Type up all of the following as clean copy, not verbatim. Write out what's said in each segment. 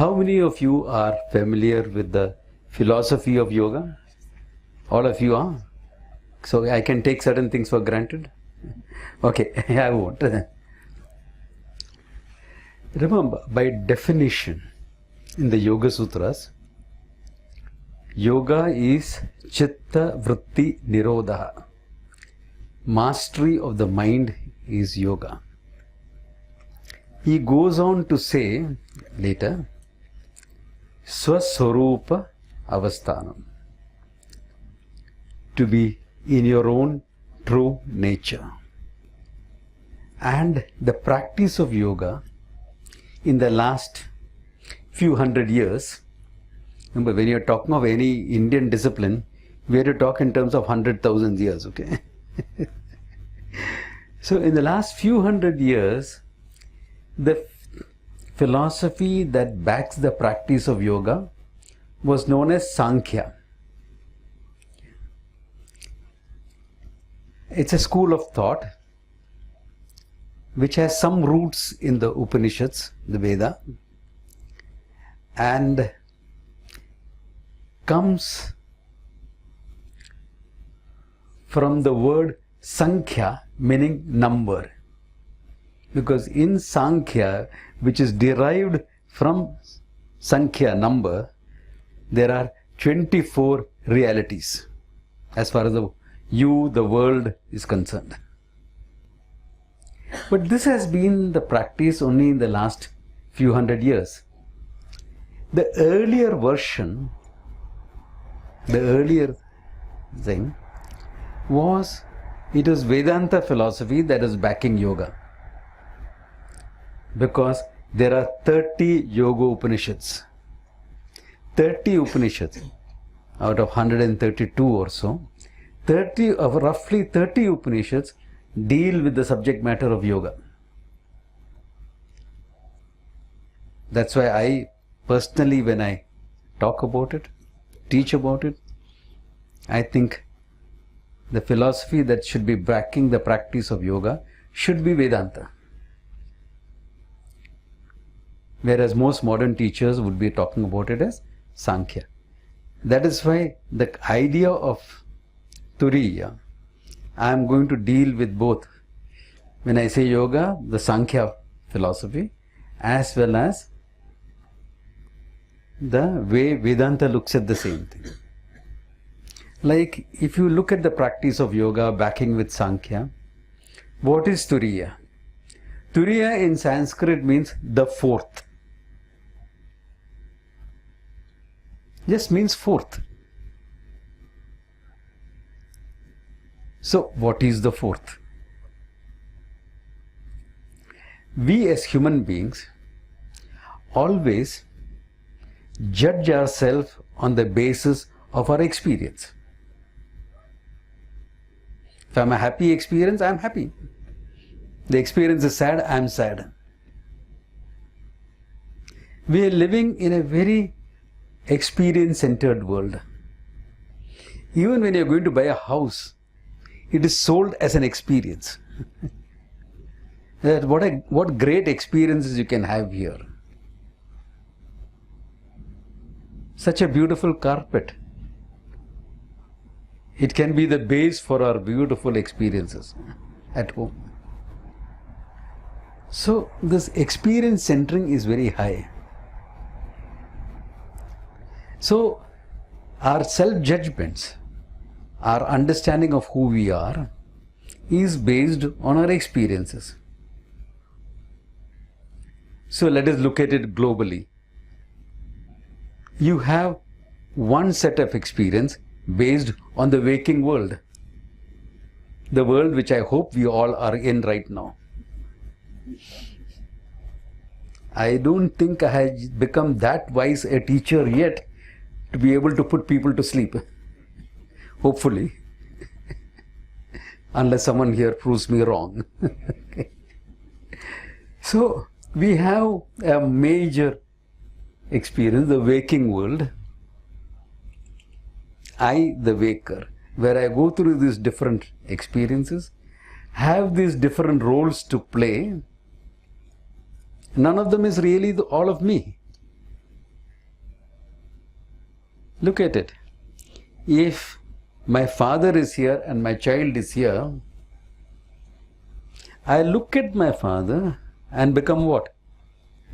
How many of you are familiar with the philosophy of yoga? All of you are? So I can take certain things for granted? Okay, I won't. Remember, by definition, in the Yoga Sutras, yoga is chitta vritti nirodha. Mastery of the mind is yoga. He goes on to say later, Swaswarupa avasthanam. To be in your own true nature. And the practice of yoga in the last few hundred years, remember when you're talking of any Indian discipline, we have to talk in terms of 100,000 years, okay? So in the last few hundred years, the philosophy that backs the practice of yoga was known as Sankhya. It's a school of thought which has some roots in the Upanishads, the Veda, and comes from the word Sankhya, meaning number. Because in Sankhya, which is derived from Sankhya, number, there are 24 realities as far as the world is concerned. But this has been the practice only in the last few hundred years. The earlier version, the earlier thing was, it was Vedanta philosophy that is backing yoga. Because there are 30 Yoga Upanishads. 30 Upanishads out of 132 or so. Roughly 30 Upanishads deal with the subject matter of yoga. That's why I personally, when I talk about it, teach about it, I think the philosophy that should be backing the practice of yoga should be Vedanta. Whereas most modern teachers would be talking about it as Sankhya. That is why the idea of Turiya, I am going to deal with both. When I say yoga, the Sankhya philosophy, as well as the way Vedanta looks at the same thing. Like if you look at the practice of yoga backing with Sankhya, what is Turiya? Turiya in Sanskrit means the fourth. Just means fourth. So what is the fourth? We as human beings always judge ourselves on the basis of our experience. If I'm a happy experience, I'm happy. The experience is sad, I'm sad. We are living in a very experience-centered world. Even when you're going to buy a house, it is sold as an experience. That what great experiences you can have here. Such a beautiful carpet. It can be the base for our beautiful experiences at home. So this experience centering is very high. So our self-judgments, our understanding of who we are is based on our experiences. So let us look at it globally. You have one set of experience based on the waking world. The world which I hope we all are in right now. I don't think I have become that wise a teacher yet to be able to put people to sleep. Hopefully. Unless someone here proves me wrong. Okay. So, we have a major experience, the waking world. I, the waker, where I go through these different experiences, have these different roles to play. None of them is really all of me. Look at it. If my father is here and my child is here, I look at my father and become what?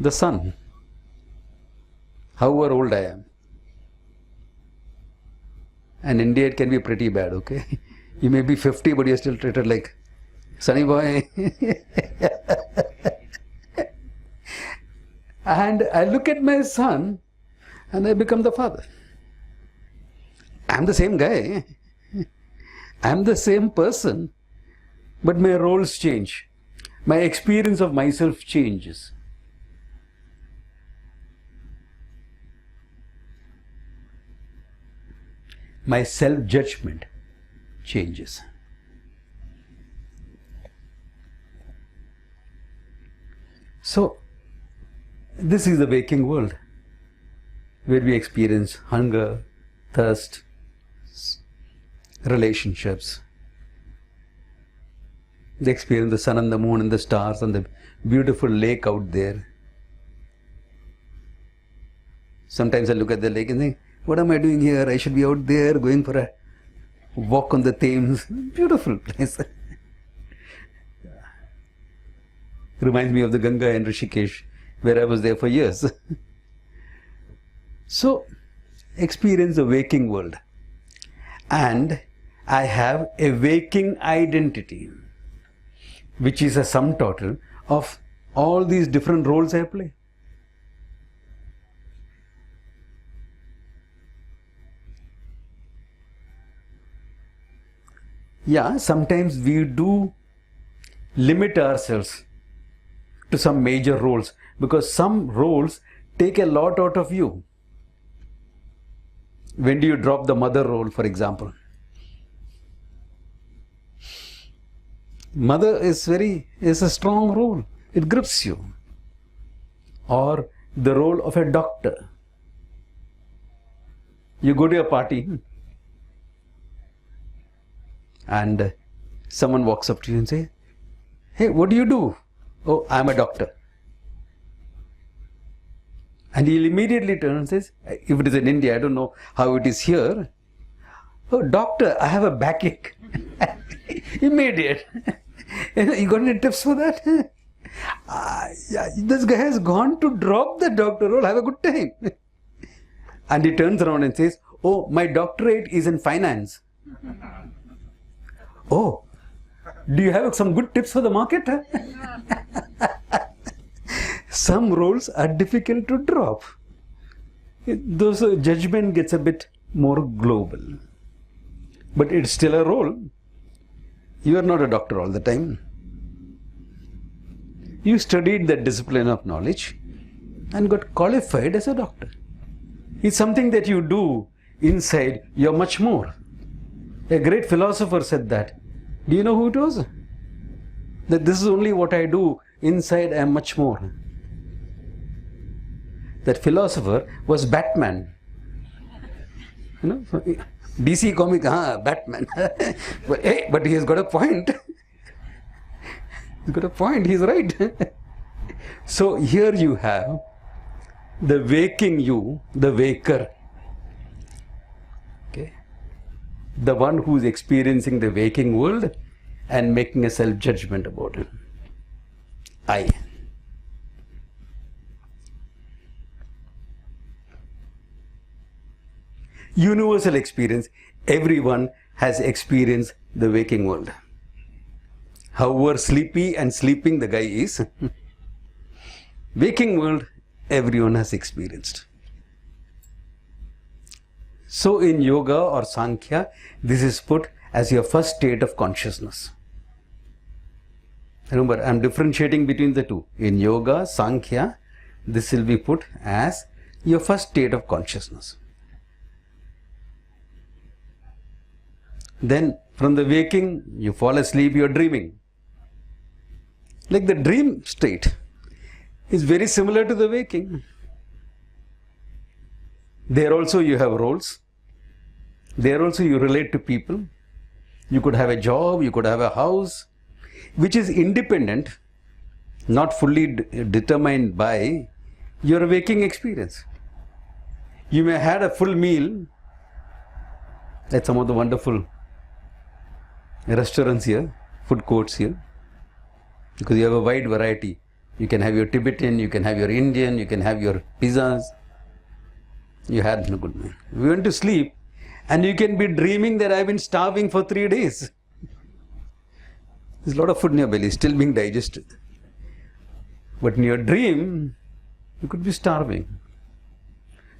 The son. However old I am. And in India it can be pretty bad, okay? You may be 50 but you're still treated like sonny boy. And I look at my son and I become the father. I'm the same guy. I'm the same person, but my roles change. My experience of myself changes. My self-judgment changes. So, this is the waking world, where we experience hunger, thirst, relationships. They experience the sun and the moon and the stars and the beautiful lake out there. Sometimes I look at the lake and think, what am I doing here? I should be out there going for a walk on the Thames. Beautiful place. Reminds me of the Ganga in Rishikesh, where I was there for years. So, experience the waking world. And I have a waking identity, which is a sum total of all these different roles I play. Yeah, sometimes we do limit ourselves to some major roles, because some roles take a lot out of you. When do you drop the mother role, for example? Mother is a strong role. It grips you. Or the role of a doctor. You go to a party and someone walks up to you and says, hey, what do you do? Oh, I'm a doctor. And he'll immediately turn and says, if it is in India, I don't know how it is here. Oh, doctor, I have a backache. Immediate. You got any tips for that? Yeah, this guy has gone to drop the doctor role. Have a good time. And he turns around and says, oh, my doctorate is in finance. Oh, do you have some good tips for the market? Some roles are difficult to drop. Those judgment gets a bit more global. But it's still a role. You are not a doctor all the time. You studied the discipline of knowledge and got qualified as a doctor. It's something that you do inside. You're much more. A great philosopher said that. Do you know who it was? That this is only what I do. Inside I am much more. That philosopher was Batman. You know, DC comic, Batman. But he has got a point. He's got a point, he's right. So here you have the waking you, the waker. Okay. The one who is experiencing the waking world and making a self-judgment about it. I. Universal experience. Everyone has experienced the waking world. However sleepy and sleeping the guy is, waking world, everyone has experienced. So in yoga or Sankhya, this is put as your first state of consciousness. Remember, I am differentiating between the two. In yoga, Sankhya, this will be put as your first state of consciousness. Then from the waking, you fall asleep, you are dreaming. Like the dream state is very similar to the waking. There also you have roles. There also you relate to people. You could have a job, you could have a house, which is independent, not fully determined by your waking experience. You may have had a full meal at some of the wonderful restaurants here, food courts here, because you have a wide variety. You can have your Tibetan, you can have your Indian, you can have your pizzas. You had no good. We went to sleep and you can be dreaming that I've been starving for 3 days. There's a lot of food in your belly still being digested. But in your dream, you could be starving.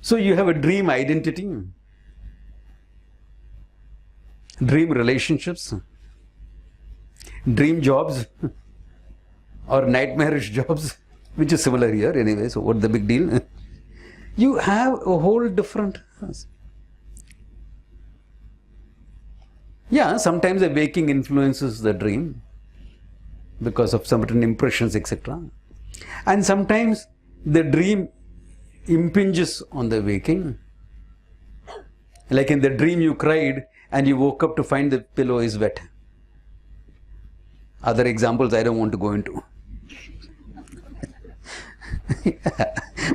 So you have a dream identity, dream relationships, dream jobs, or nightmarish jobs, which is similar here anyway. So what's the big deal? You have a whole different. Yeah, sometimes the waking influences the dream because of certain impressions, etc. And sometimes the dream impinges on the waking. Like in the dream you cried and you woke up to find the pillow is wet. Other examples I don't want to go into.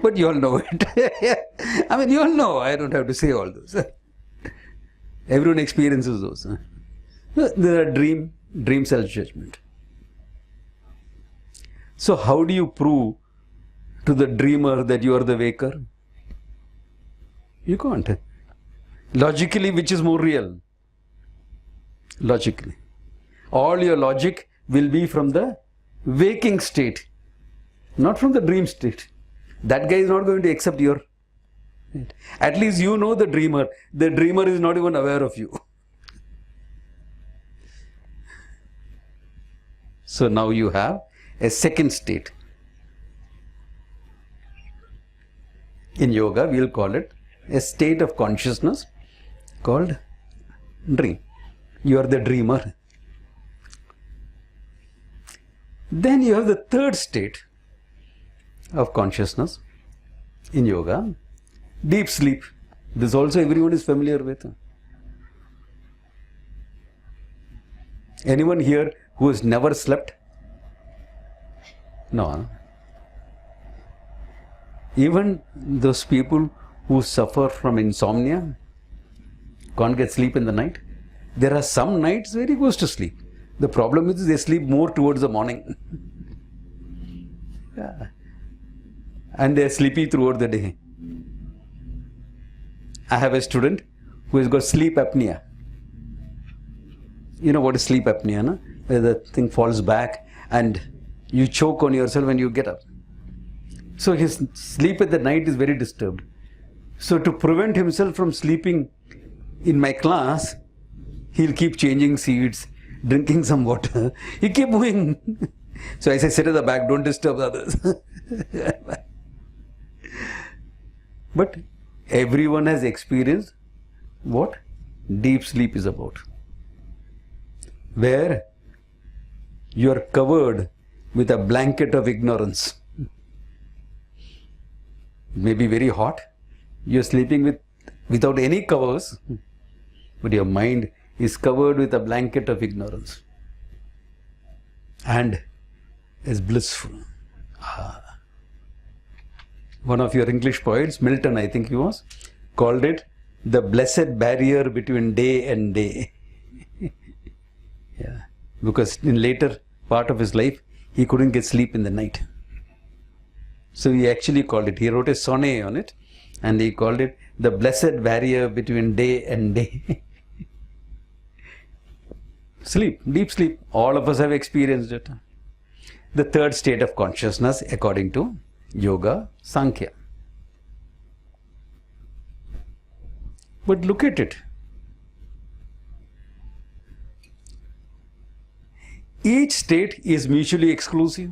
But you all know it. I mean, you all know. I don't have to say all those. Everyone experiences those. There are dream self-judgment. So how do you prove to the dreamer that you are the waker? You can't. Logically, which is more real? Logically. All your logic will be from the waking state, not from the dream state. That guy is not going to accept your. At least you know the dreamer. The dreamer is not even aware of you. So now you have a second state. In yoga, we'll call it a state of consciousness called dream. You are the dreamer. Then you have the third state of consciousness in yoga, deep sleep. This also everyone is familiar with. Anyone here who has never slept? No. Even those people who suffer from insomnia, can't get sleep in the night. There are some nights where he goes to sleep. The problem is they sleep more towards the morning. Yeah. And they are sleepy throughout the day. I have a student who has got sleep apnea. You know what is sleep apnea, no? Where the thing falls back and you choke on yourself when you get up. So his sleep at the night is very disturbed. So to prevent himself from sleeping in my class, he'll keep changing seats, drinking some water. He keep moving. So I say, sit at the back, don't disturb others. But everyone has experienced what deep sleep is about. Where you are covered with a blanket of ignorance. It may be very hot. You are sleeping without any covers. But your mind is covered with a blanket of ignorance. And is blissful. One of your English poets, Milton, I think he was, called it the blessed barrier between day and day. Yeah, because in later part of his life, he couldn't get sleep in the night. So he actually called it, he wrote a sonnet on it, and he called it the blessed barrier between day and day. Sleep, deep sleep, all of us have experienced it. The third state of consciousness according to Yoga Sankhya. But look at it. Each state is mutually exclusive.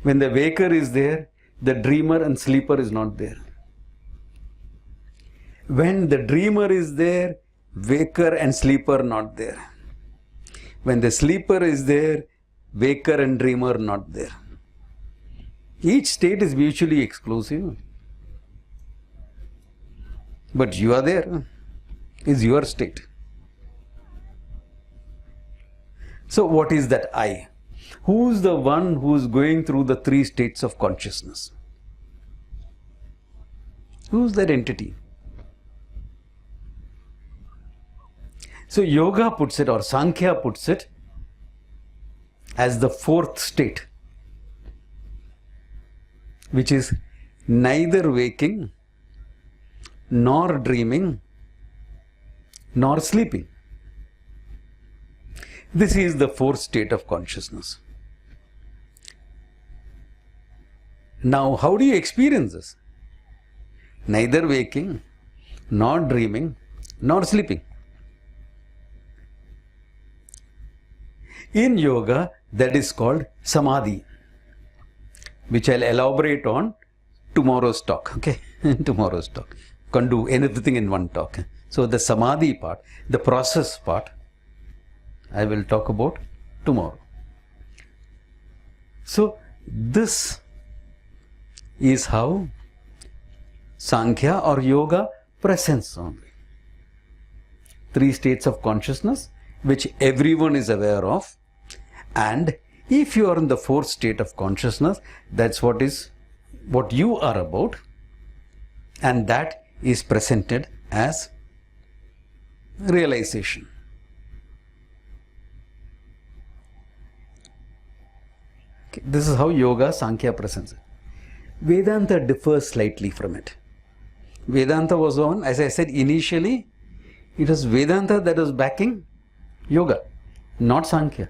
When the waker is there, the dreamer and sleeper is not there. When the dreamer is there, waker and sleeper not there. When the sleeper is there, waker and dreamer not there. Each state is mutually exclusive. But you are there. It's your state. So what is that I? Who's the one who's going through the three states of consciousness? Who's that entity? So yoga puts it, or Sankhya puts it, as the fourth state, which is neither waking, nor dreaming, nor sleeping. This is the fourth state of consciousness. Now, how do you experience this? Neither waking, nor dreaming, nor sleeping. In yoga, that is called Samadhi, which I'll elaborate on tomorrow's talk. Okay, tomorrow's talk. Can't do anything in one talk. So the Samadhi part, the process part, I will talk about tomorrow. So this is how Sankhya or yoga presents only. Three states of consciousness which everyone is aware of, and if you are in the fourth state of consciousness, that's what you are about, and that is presented as realization. Okay, this is how yoga Sankhya presents it. Vedanta differs slightly from it. Vedanta was on, as I said initially, it was Vedanta that was backing yoga, not Sankhya.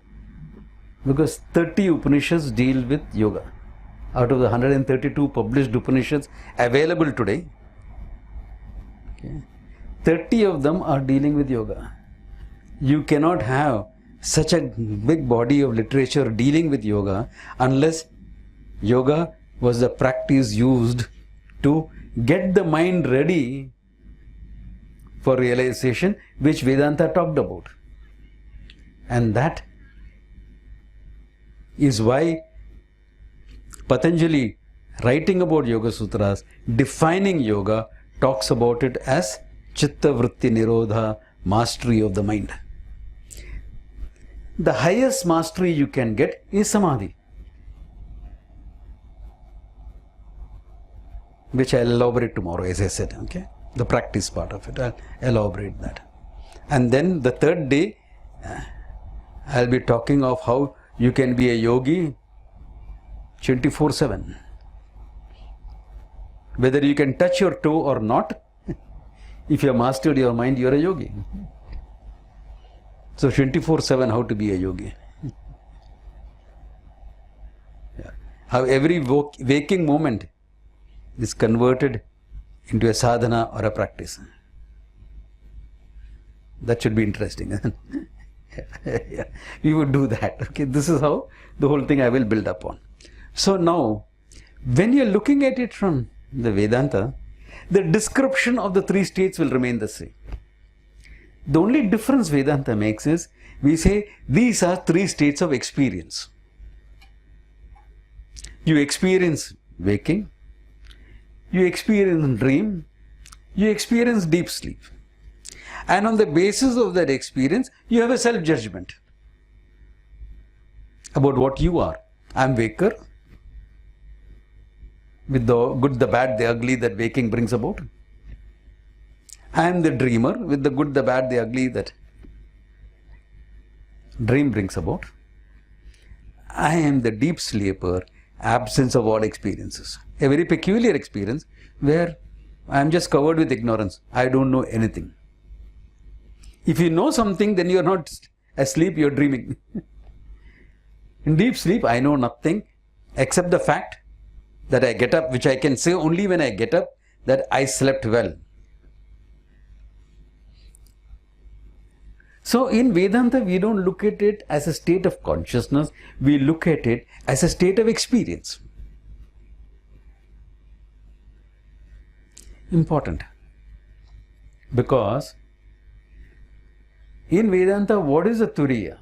Because 30 Upanishads deal with yoga. Out of the 132 published Upanishads available today, okay, 30 of them are dealing with yoga. You cannot have such a big body of literature dealing with yoga unless yoga was the practice used to get the mind ready for realization, which Vedanta talked about. And that is why Patanjali, writing about Yoga Sutras, defining yoga, talks about it as Chitta Vritti Nirodha, mastery of the mind. The highest mastery you can get is Samadhi, which I'll elaborate tomorrow, as I said, okay? The practice part of it, I'll elaborate that. And then the third day, I'll be talking of how you can be a yogi 24/7. Whether you can touch your toe or not, if you have mastered your mind, you are a yogi. So 24/7, how to be a yogi. Yeah. How every waking moment is converted into a sadhana or a practice. That should be interesting. Yeah, we would do that. Okay, this is how the whole thing I will build upon. So now, when you're looking at it from the Vedanta, the description of the three states will remain the same. The only difference Vedanta makes is, we say these are three states of experience. You experience waking, you experience dream, you experience deep sleep. And on the basis of that experience, you have a self-judgment about what you are. I am waker, with the good, the bad, the ugly that waking brings about. I am the dreamer, with the good, the bad, the ugly that dream brings about. I am the deep sleeper, absence of all experiences. A very peculiar experience where I am just covered with ignorance. I don't know anything. If you know something, then you are not asleep, you are dreaming. In deep sleep, I know nothing except the fact that I get up, which I can say only when I get up, that I slept well. So in Vedanta, we don't look at it as a state of consciousness, we look at it as a state of experience. Important. Because in Vedanta, what is a Turiya?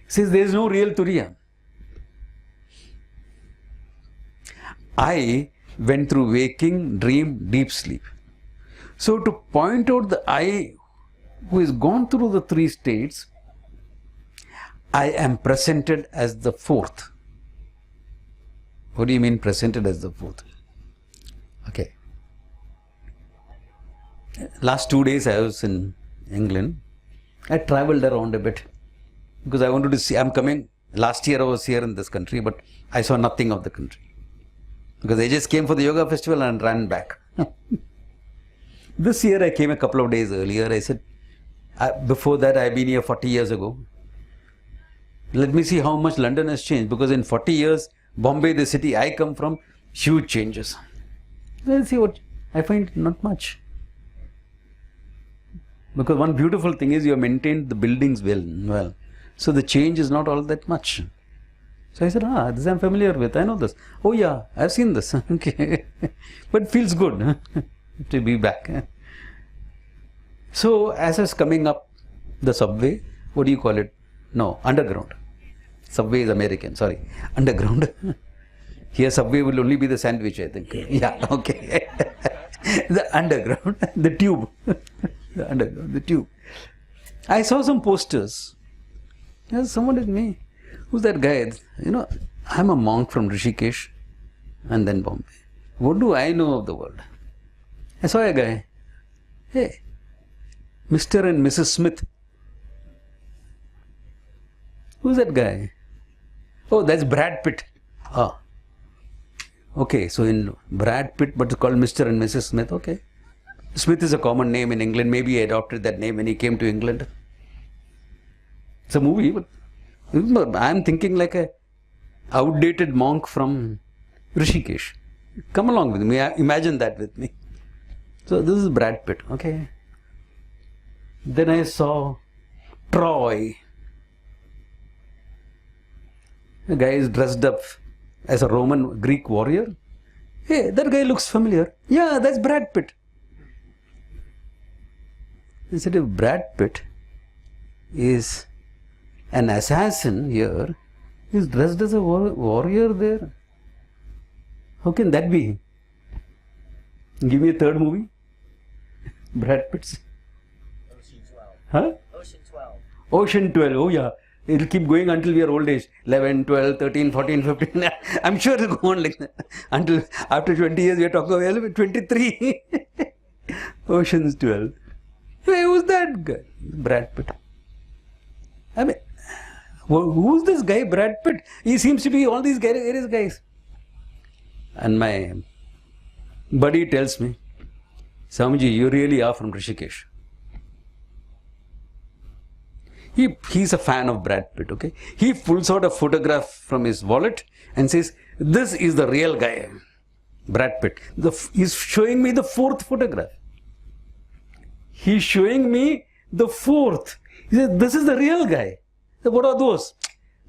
It says there is no real Turiya. I went through waking, dream, deep sleep. So to point out the I who has gone through the three states, I am presented as the fourth. What do you mean presented as the fourth? Okay. Last 2 days I was in England, I traveled around a bit because I wanted to see. I'm coming. Last year I was here in this country, but I saw nothing of the country because I just came for the yoga festival and ran back. This year I came a couple of days earlier. I said, before that I've been here 40 years ago. Let me see how much London has changed, because in 40 years, Bombay, the city I come from, huge changes. Let's see what I find, not much. Because one beautiful thing is you have maintained the buildings well. So the change is not all that much. So I said, this I'm familiar with, I know this. Oh yeah, I've seen this. Okay. But it feels good to be back. So as I was coming up the subway, what do you call it? No, underground. Subway is American, sorry. Underground. Here subway will only be the sandwich, I think. Yeah, okay. The underground, the tube. The underground, the tube. I saw some posters. Yes, someone with me. Who's that guy? You know, I'm a monk from Rishikesh and then Bombay. What do I know of the world? I saw a guy. Hey, Mr. and Mrs. Smith. Who's that guy? Oh, that's Brad Pitt. Ah. Okay, so in Brad Pitt, but it's called Mr. and Mrs. Smith. Okay. Smith is a common name in England. Maybe he adopted that name when he came to England. It's a movie, but I'm thinking like a outdated monk from Rishikesh. Come along with me. Imagine that with me. So this is Brad Pitt. Okay. Then I saw Troy. The guy is dressed up as a Roman Greek warrior. Hey, that guy looks familiar. Yeah, that's Brad Pitt. Instead of Brad Pitt is an assassin here, he's dressed as a warrior there. How can that be? Give me a third movie. Brad Pitt's. Ocean 12. Huh? Ocean 12. Ocean 12. Oh yeah. It'll keep going until we are old age. 11, 12, 13, 14, 15. I'm sure it'll go on like that. Until after 20 years we are talking about 23. Ocean's 12. Hey, who's that guy? Brad Pitt. I mean, who's this guy, Brad Pitt? He seems to be all these various guys. And my buddy tells me, Swamiji, you really are from Rishikesh. He's a fan of Brad Pitt, okay? He pulls out a photograph from his wallet and says, this is the real guy, Brad Pitt. He's showing me the fourth photograph. He's showing me the fourth. He says, this is the real guy. So what are those?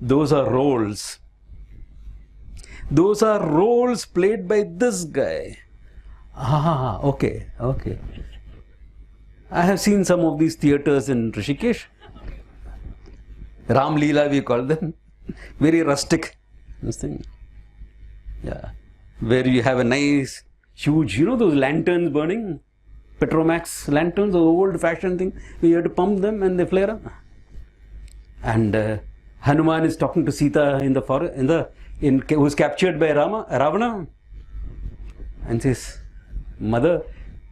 Those are roles. Those are roles played by this guy. Ah, okay, okay. I have seen some of these theatres in Rishikesh. Ram Leela we call them. Very rustic. This thing. Yeah. Where you have a nice, huge, you know those lanterns burning? Petromax lanterns, the old fashioned thing. We have to pump them and they flare up. And Hanuman is talking to Sita in the forest, who was captured by Ravana. And says, Mother,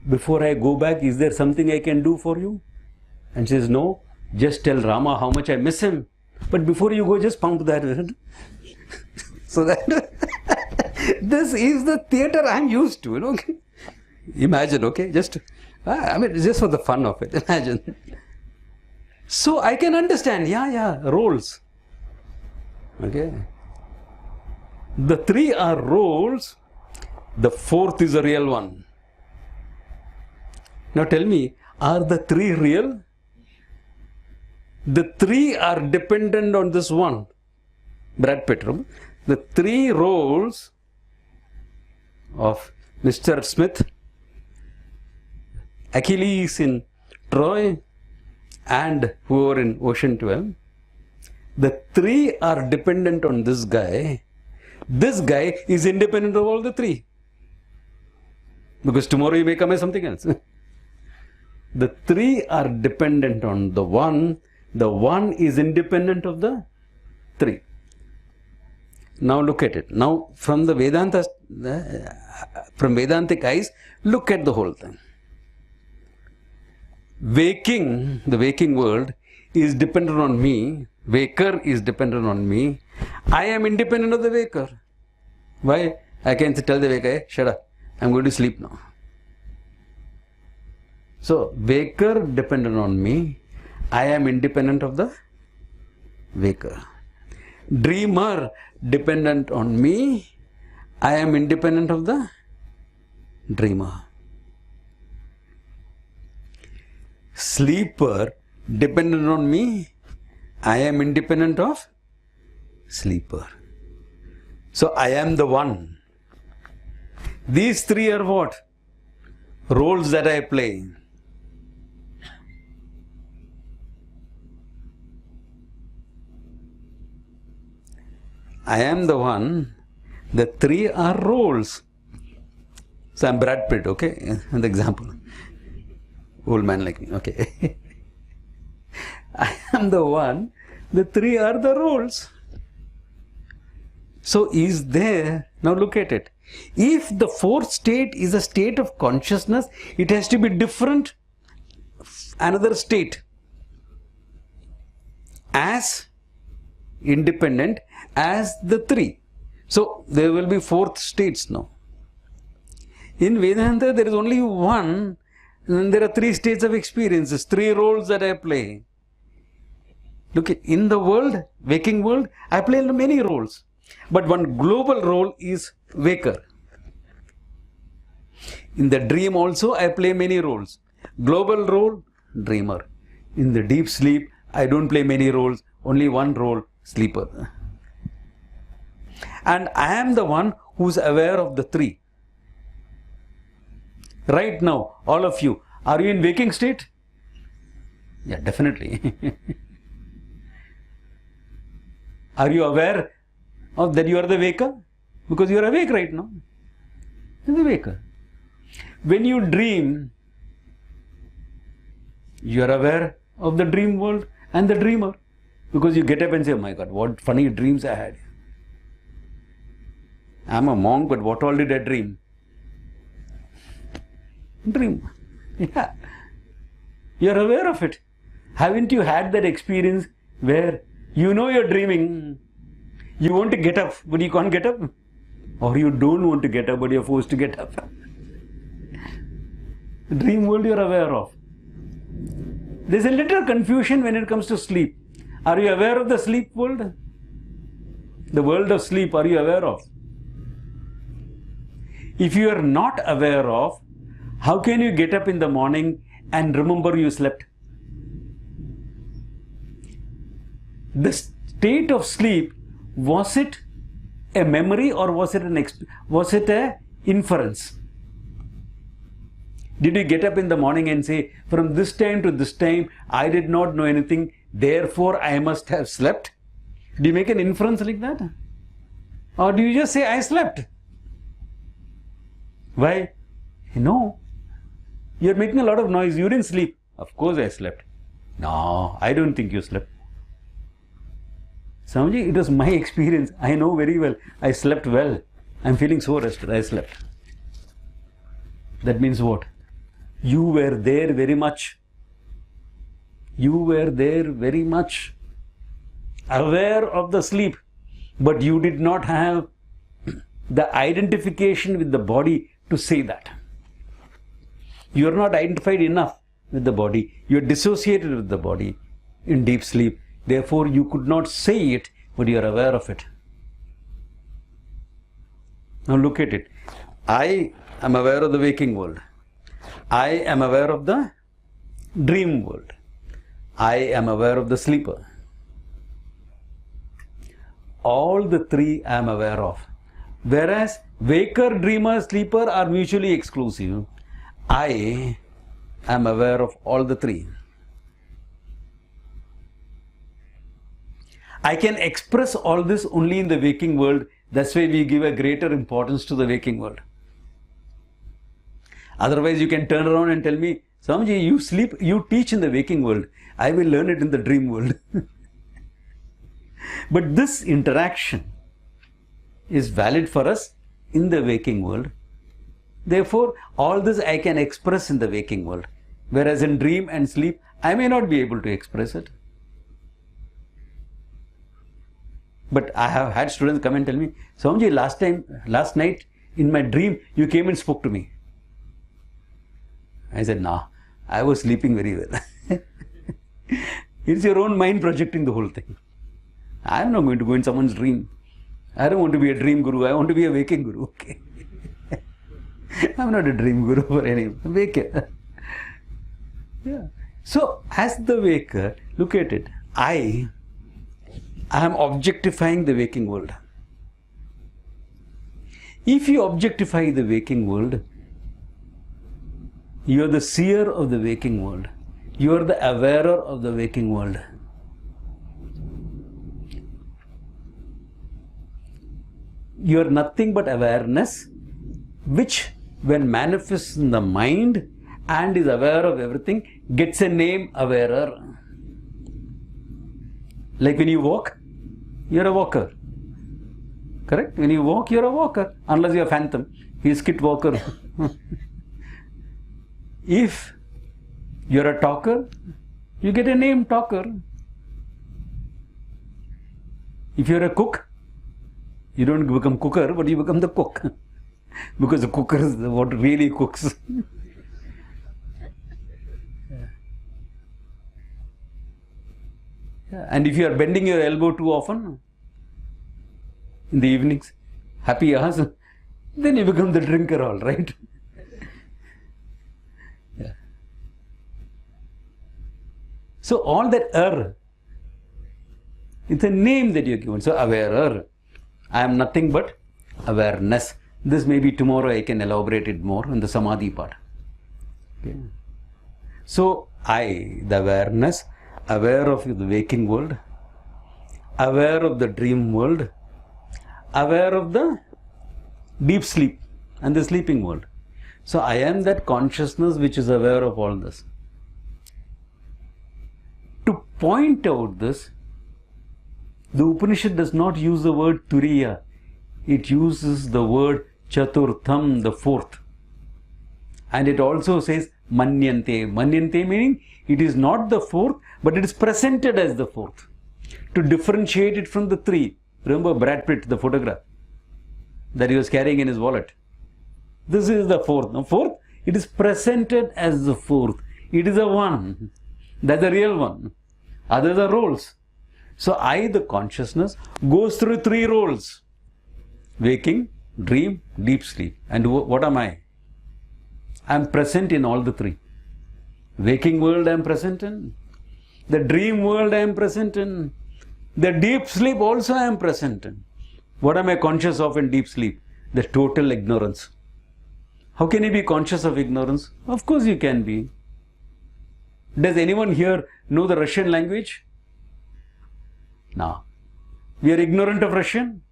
before I go back, is there something I can do for you? And she says, no, just tell Rama how much I miss him. But before you go, just pump that. So that this is the theatre I'm used to, you know. Imagine, okay, just, I mean, just for the fun of it, imagine. So I can understand, yeah, roles. Okay. The three are roles, the fourth is a real one. Now tell me, are the three real? The three are dependent on this one. Brad Pitt, remember? The three roles of Mr. Smith, Achilles in Troy, and who are in Ocean 12, the three are dependent on this guy. This guy is independent of all the three. Because tomorrow he may come as something else. The three are dependent on the one is independent of the three. Now look at it. Now from the Vedanta, from Vedantic eyes, look at the whole thing. The waking world is dependent on me, waker is dependent on me, I am independent of the waker. Why? I can tell the waker, hey, shut up, I'm going to sleep now. So, waker dependent on me, I am independent of the waker. Dreamer dependent on me, I am independent of the dreamer. Sleeper dependent on me, I am independent of sleeper. So I am the one. These three are what? Roles that I play. I am the one. The three are roles. So I'm Brad Pitt, okay? The example. Old man like me, okay? I am the one. The three are the roles. So is there, now look at it. If the fourth state is a state of consciousness, it has to be different, another state, as independent as the three. So there will be fourth states now. In Vedanta there is only one, and there are three states of experiences, three roles that I play. Look, in the world, waking world, I play many roles. But one global role is waker. In the dream also, I play many roles. Global role, dreamer. In the deep sleep, I don't play many roles, only one role, sleeper. And I am the one who's aware of the three. Right now, all of you, are you in waking state? Yeah, definitely. Are you aware of that you are the waker? Because you are awake right now. You are the waker. When you dream, you are aware of the dream world and the dreamer. Because you get up and say, oh my God, what funny dreams I had. I am a monk, but what all did I dream? Dream. Yeah. You are aware of it. Haven't you had that experience where you know you're dreaming, you want to get up, but you can't get up? Or you don't want to get up, but you're forced to get up? The dream world you're aware of. There's a little confusion when it comes to sleep. Are you aware of the sleep world? The world of sleep, are you aware of? If you are not aware of, how can you get up in the morning and remember you slept? The state of sleep, was it a memory or was it a inference? Did you get up in the morning and say, from this time to this time, I did not know anything, therefore I must have slept? Do you make an inference like that? Or do you just say, I slept? Why? No. You're making a lot of noise. You didn't sleep. Of course I slept. No, I don't think you slept. Swamiji, it was my experience. I know very well. I slept well. I'm feeling so rested. I slept. That means what? You were there very much. You were there very much. Aware of the sleep. But you did not have the identification with the body to say that. You are not identified enough with the body. You are dissociated with the body in deep sleep. Therefore, you could not say it, but you are aware of it. Now look at it. I am aware of the waking world. I am aware of the dream world. I am aware of the sleeper. All the three I am aware of. Whereas waker, dreamer, sleeper are mutually exclusive. I am aware of all the three. I can express all this only in the waking world. That's why we give a greater importance to the waking world. Otherwise, you can turn around and tell me, Swamiji, you sleep, you teach in the waking world. I will learn it in the dream world. But this interaction is valid for us in the waking world. Therefore, all this I can express in the waking world. Whereas in dream and sleep, I may not be able to express it. But I have had students come and tell me, Swamiji, last night in my dream, you came and spoke to me. I said, nah, I was sleeping very well. It's your own mind projecting the whole thing. I'm not going to go in someone's dream. I don't want to be a dream guru. I want to be a waking guru. Okay. I'm not a dream guru for any waker. Yeah. So, as the waker, look at it. I am objectifying the waking world. If you objectify the waking world, you are the seer of the waking world. You are the awarer of the waking world. You are nothing but awareness, which when manifests in the mind and is aware of everything, gets a name, awarer. Like when you walk, you are a walker. Correct? When you walk, you are a walker. Unless you are phantom. He is skit walker. If you are a talker, you get a name, talker. If you are a cook, you don't become cooker, but you become the cook. Because the cooker is what really cooks. Yeah. And if you are bending your elbow too often, in the evenings, happy hours, then you become the drinker, all right. Yeah. So all that it's a name that you are given. So awarer. I am nothing but awareness. This maybe tomorrow I can elaborate it more in the Samadhi part. Okay. So I, the awareness, aware of the waking world, aware of the dream world, aware of the deep sleep and the sleeping world. So I am that consciousness which is aware of all this. To point out this, the Upanishad does not use the word Turiya. It uses the word Chaturtham, the fourth. And it also says Manyante. Manyante meaning it is not the fourth, but it is presented as the fourth. To differentiate it from the three. Remember Brad Pitt, the photograph that he was carrying in his wallet. This is the fourth. Now fourth, it is presented as the fourth. It is a one. That's the real one. Others are roles. So I, the consciousness, goes through three roles. Waking, dream, deep sleep. And what am I? I am present in all the three. Waking world I am present in. The dream world I am present in. The deep sleep also I am present in. What am I conscious of in deep sleep? The total ignorance. How can you be conscious of ignorance? Of course you can be. Does anyone here know the Russian language? No. We are ignorant of Russian.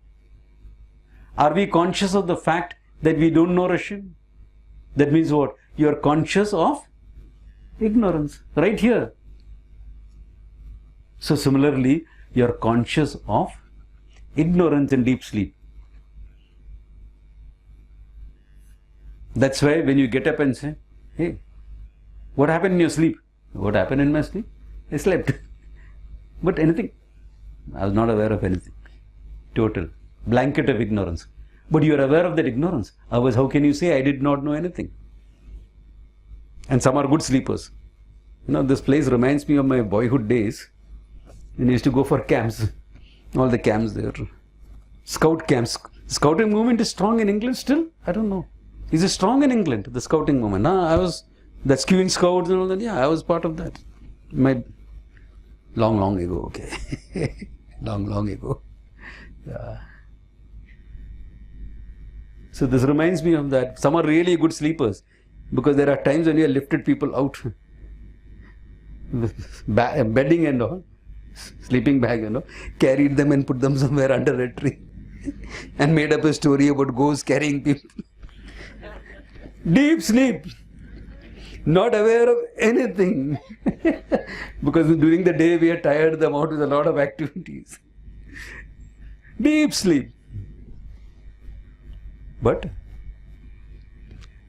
Are we conscious of the fact that we don't know Russian? That means what? You are conscious of ignorance. Right here. So similarly, you are conscious of ignorance in deep sleep. That's why when you get up and say, hey, what happened in your sleep? What happened in my sleep? I slept. But anything? I was not aware of anything. Total. Blanket of ignorance. But you are aware of that ignorance. Otherwise, how can you say, I did not know anything? And some are good sleepers. You know, this place reminds me of my boyhood days. When I used to go for camps. All the camps there. Scout camps. Scouting movement is strong in England still? I don't know. Is it strong in England, the scouting movement? I was, that skewing scouts and all that. Yeah, I was part of that. Long ago, okay. long ago. Yeah. So this reminds me of that. Some are really good sleepers. Because there are times when you have lifted people out. Bedding and all. Sleeping bag, you know. Carried them and put them somewhere under a tree. And made up a story about ghosts carrying people. Deep sleep. Not aware of anything. Because during the day we are tired them out with a lot of activities. Deep sleep. But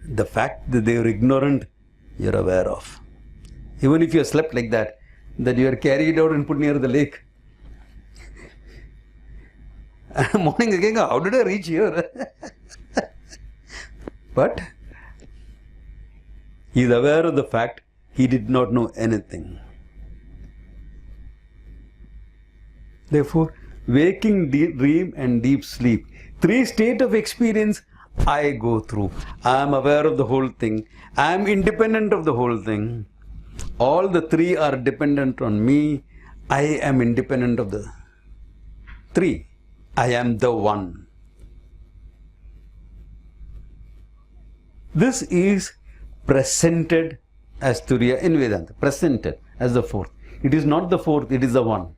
the fact that they are ignorant, you are aware of. Even if you have slept like that you are carried out and put near the lake. Morning again, how did I reach here? But he is aware of the fact he did not know anything. Therefore, waking, dream and deep sleep, 3 states of experience I go through. I am aware of the whole thing. I am independent of the whole thing. All the 3 are dependent on me. I am independent of the 3. I am the one. This is presented as Turiya in Vedanta. Presented as the 4th. It is not the 4th, it is the 1.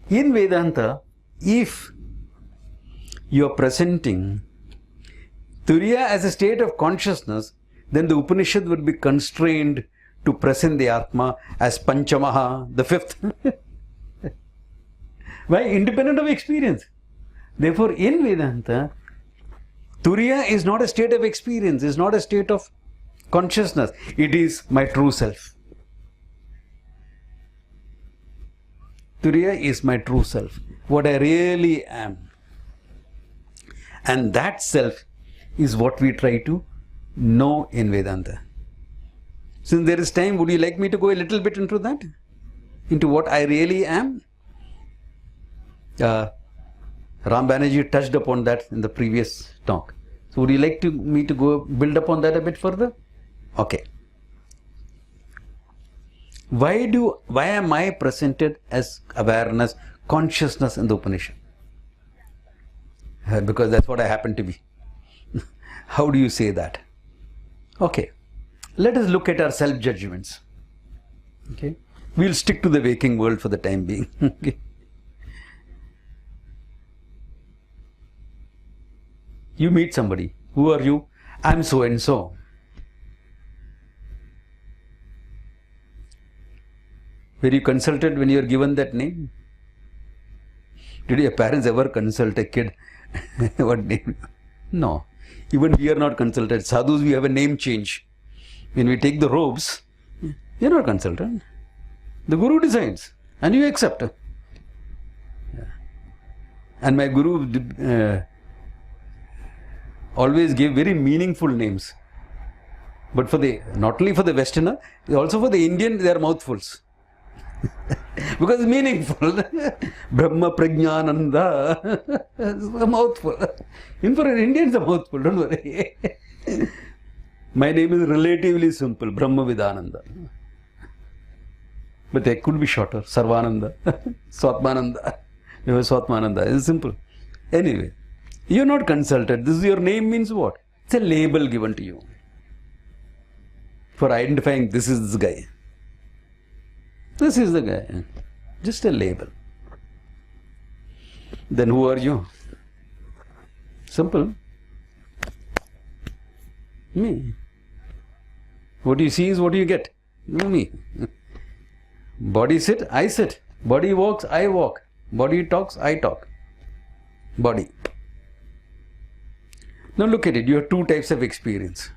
In Vedanta, if you are presenting Turiya as a state of consciousness, then the Upanishad would be constrained to present the Atma as Panchamaha, the 5th. Why? Independent of experience. Therefore, in Vedanta, Turiya is not a state of experience, is not a state of consciousness. It is my true self. Turiya is my true self, what I really am. And that self is what we try to know in Vedanta. Since there is time, would you like me to go a little bit into that? Into what I really am? Ram Banerjee touched upon that in the previous talk. So would you like me to go build upon that a bit further? Okay. Why am I presented as awareness, consciousness in the Upanishad? Because that's what I happen to be. How do you say that? Okay. Let us look at our self-judgments. Okay. We'll stick to the waking world for the time being. Okay. You meet somebody. Who are you? I'm so and so. Were you consulted when you were given that name? Did your parents ever consult a kid? What name? No. Even we are not consulted. Sadhus, we have a name change. When we take the robes, we are not consulted. The Guru decides and you accept. And my Guru always gave very meaningful names. But for not only for the Westerner, also for the Indian, they are mouthfuls. Because it's meaningful. Brahma Prajnananda is a mouthful. Even for an Indian, it's a mouthful, don't worry. My name is relatively simple, Brahmavidananda. But they could be shorter, Sarvananda, Swatmananda. Swatmananda is simple. Anyway, you are not consulted. This is your name means what? It's a label given to you for identifying this is this guy. This is the guy. Just a label. Then who are you? Simple. Me. What you see is what you get. Me. Body sit, I sit. Body walks, I walk. Body talks, I talk. Body. Now look at it. You have 2 types of experience.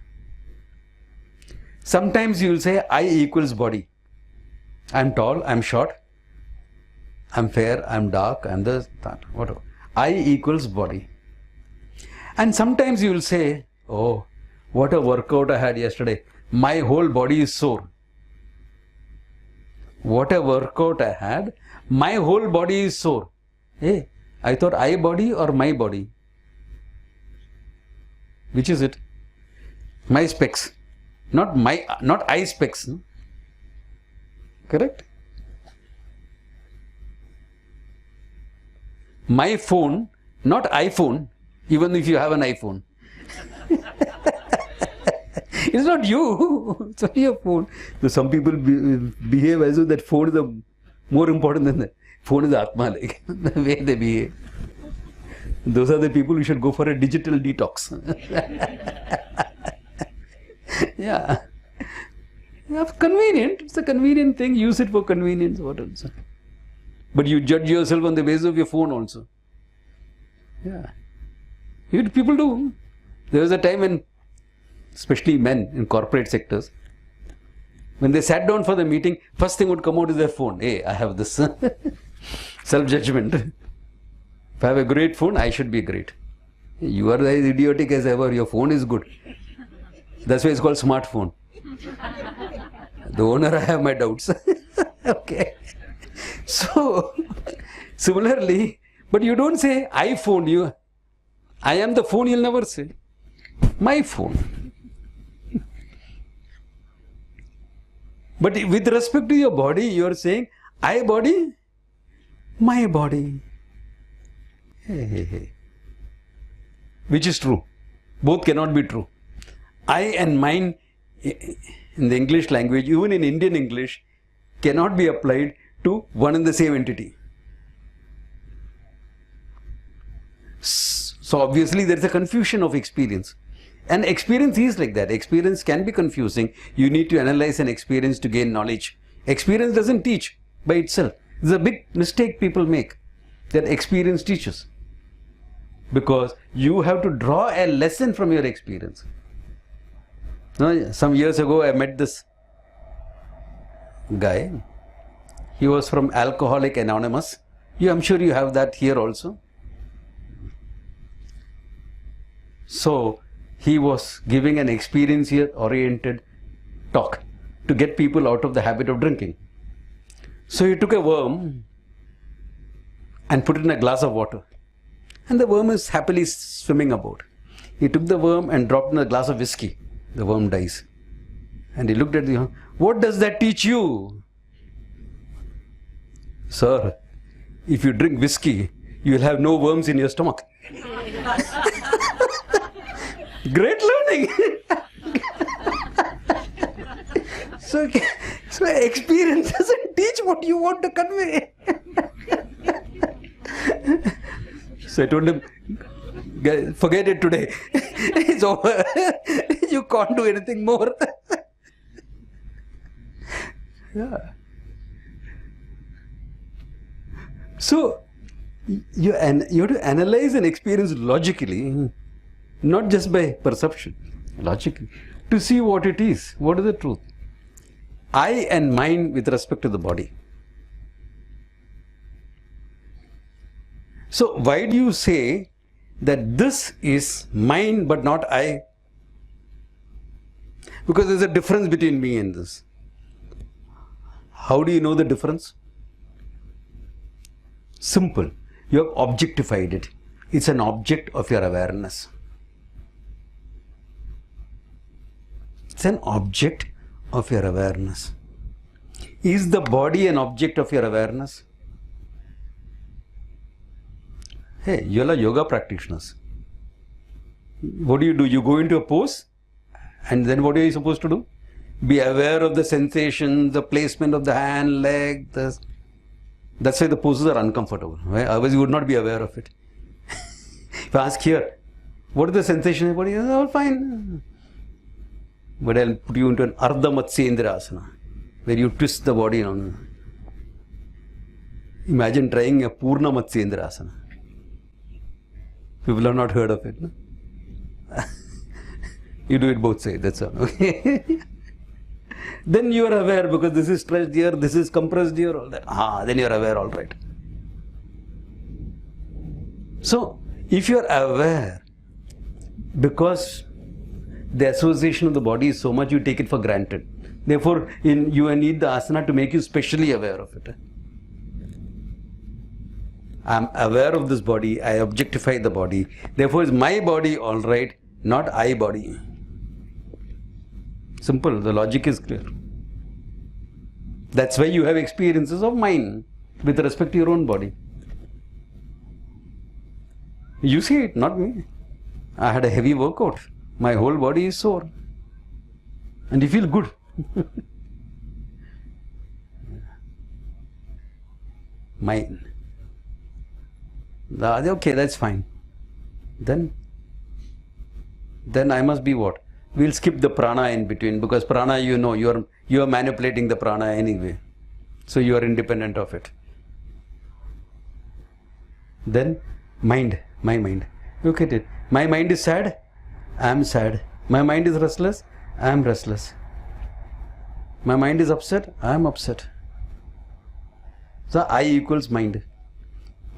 Sometimes you will say I equals body. I'm tall, I'm short, I'm fair, I'm dark, I'm this, that, whatever. I equals body. And sometimes you will say, oh, what a workout I had yesterday. My whole body is sore. What a workout I had. My whole body is sore. Hey, I thought I body or my body? Which is it? My specs. Not I specs. No? Correct? My phone, not iPhone, even if you have an iPhone. It's not you, it's only your phone. So some people behave as though that phone is more important than the phone is Atma, like the way they behave. Those are the people who should go for a digital detox. Yeah. Convenient. It's a convenient thing. Use it for convenience. What else? But you judge yourself on the basis of your phone also. Yeah. People do. There was a time when, especially men in corporate sectors, when they sat down for the meeting, first thing would come out is their phone. Hey, I have this self-judgment. If I have a great phone, I should be great. You are as idiotic as ever. Your phone is good. That's why it's called smartphone. The owner, I have my doubts. Okay. So, similarly, but you don't say, I phoned you. I am the phone, you'll never say. My phone. But with respect to your body, you are saying, I body, my body. Hey. Which is true. Both cannot be true. I and mine in the English language, even in Indian English, cannot be applied to one and the same entity. So obviously there is a confusion of experience. And experience is like that. Experience can be confusing. You need to analyze an experience to gain knowledge. Experience doesn't teach by itself. It's a big mistake people make, that experience teaches. Because you have to draw a lesson from your experience. Some years ago I met this guy. He was from Alcoholic Anonymous. I'm sure you have that here also. So he was giving an experience-oriented talk to get people out of the habit of drinking. So he took a worm and put it in a glass of water. And the worm is happily swimming about. He took the worm and dropped in a glass of whiskey. The worm dies. And he looked at the worm. What does that teach you? Sir, if you drink whiskey, you will have no worms in your stomach. Great learning. So experience doesn't teach what you want to convey. So I told him, forget it today. It's over. You can't do anything more. Yeah. So you have to analyze an experience logically, not just by perception, logically, to see what it is, what is the truth. I and mine with respect to the body. So why do you say that this is mine but not I? Because there's a difference between me and this. How do you know the difference? Simple. You have objectified it. It's an object of your awareness. It's an object of your awareness. Is the body an object of your awareness? Hey, you all are yoga practitioners. What do? You go into a pose, and then what are you supposed to do? Be aware of the sensation, the placement of the hand, leg. That's why the poses are uncomfortable. Right? Otherwise, you would not be aware of it. If I ask here, what is the sensation in the body? All fine. But I'll put you into an Ardha Matsyendra Asana, where you twist the body on. Imagine trying a Purna Matsyendra Asana. People have not heard of it. No? You do it both sides, that's all. Okay. Then you are aware, because this is stretched here, this is compressed here, all that. Then you are aware, all right. So, if you are aware, because the association of the body is so much, you take it for granted. Therefore, you need the asana to make you specially aware of it. I am aware of this body, I objectify the body. Therefore, is my body all right, not I body. Simple, the logic is clear. That's why you have experiences of mind with respect to your own body. You see it, not me. I had a heavy workout. My whole body is sore. And you feel good. Mine. Okay, that's fine. Then I must be what? We'll skip the prana in between, because prana, you are manipulating the prana anyway. So you are independent of it. Then mind, my mind. Look at it. My mind is sad, I am sad. My mind is restless, I am restless. My mind is upset, I am upset. So I equals mind.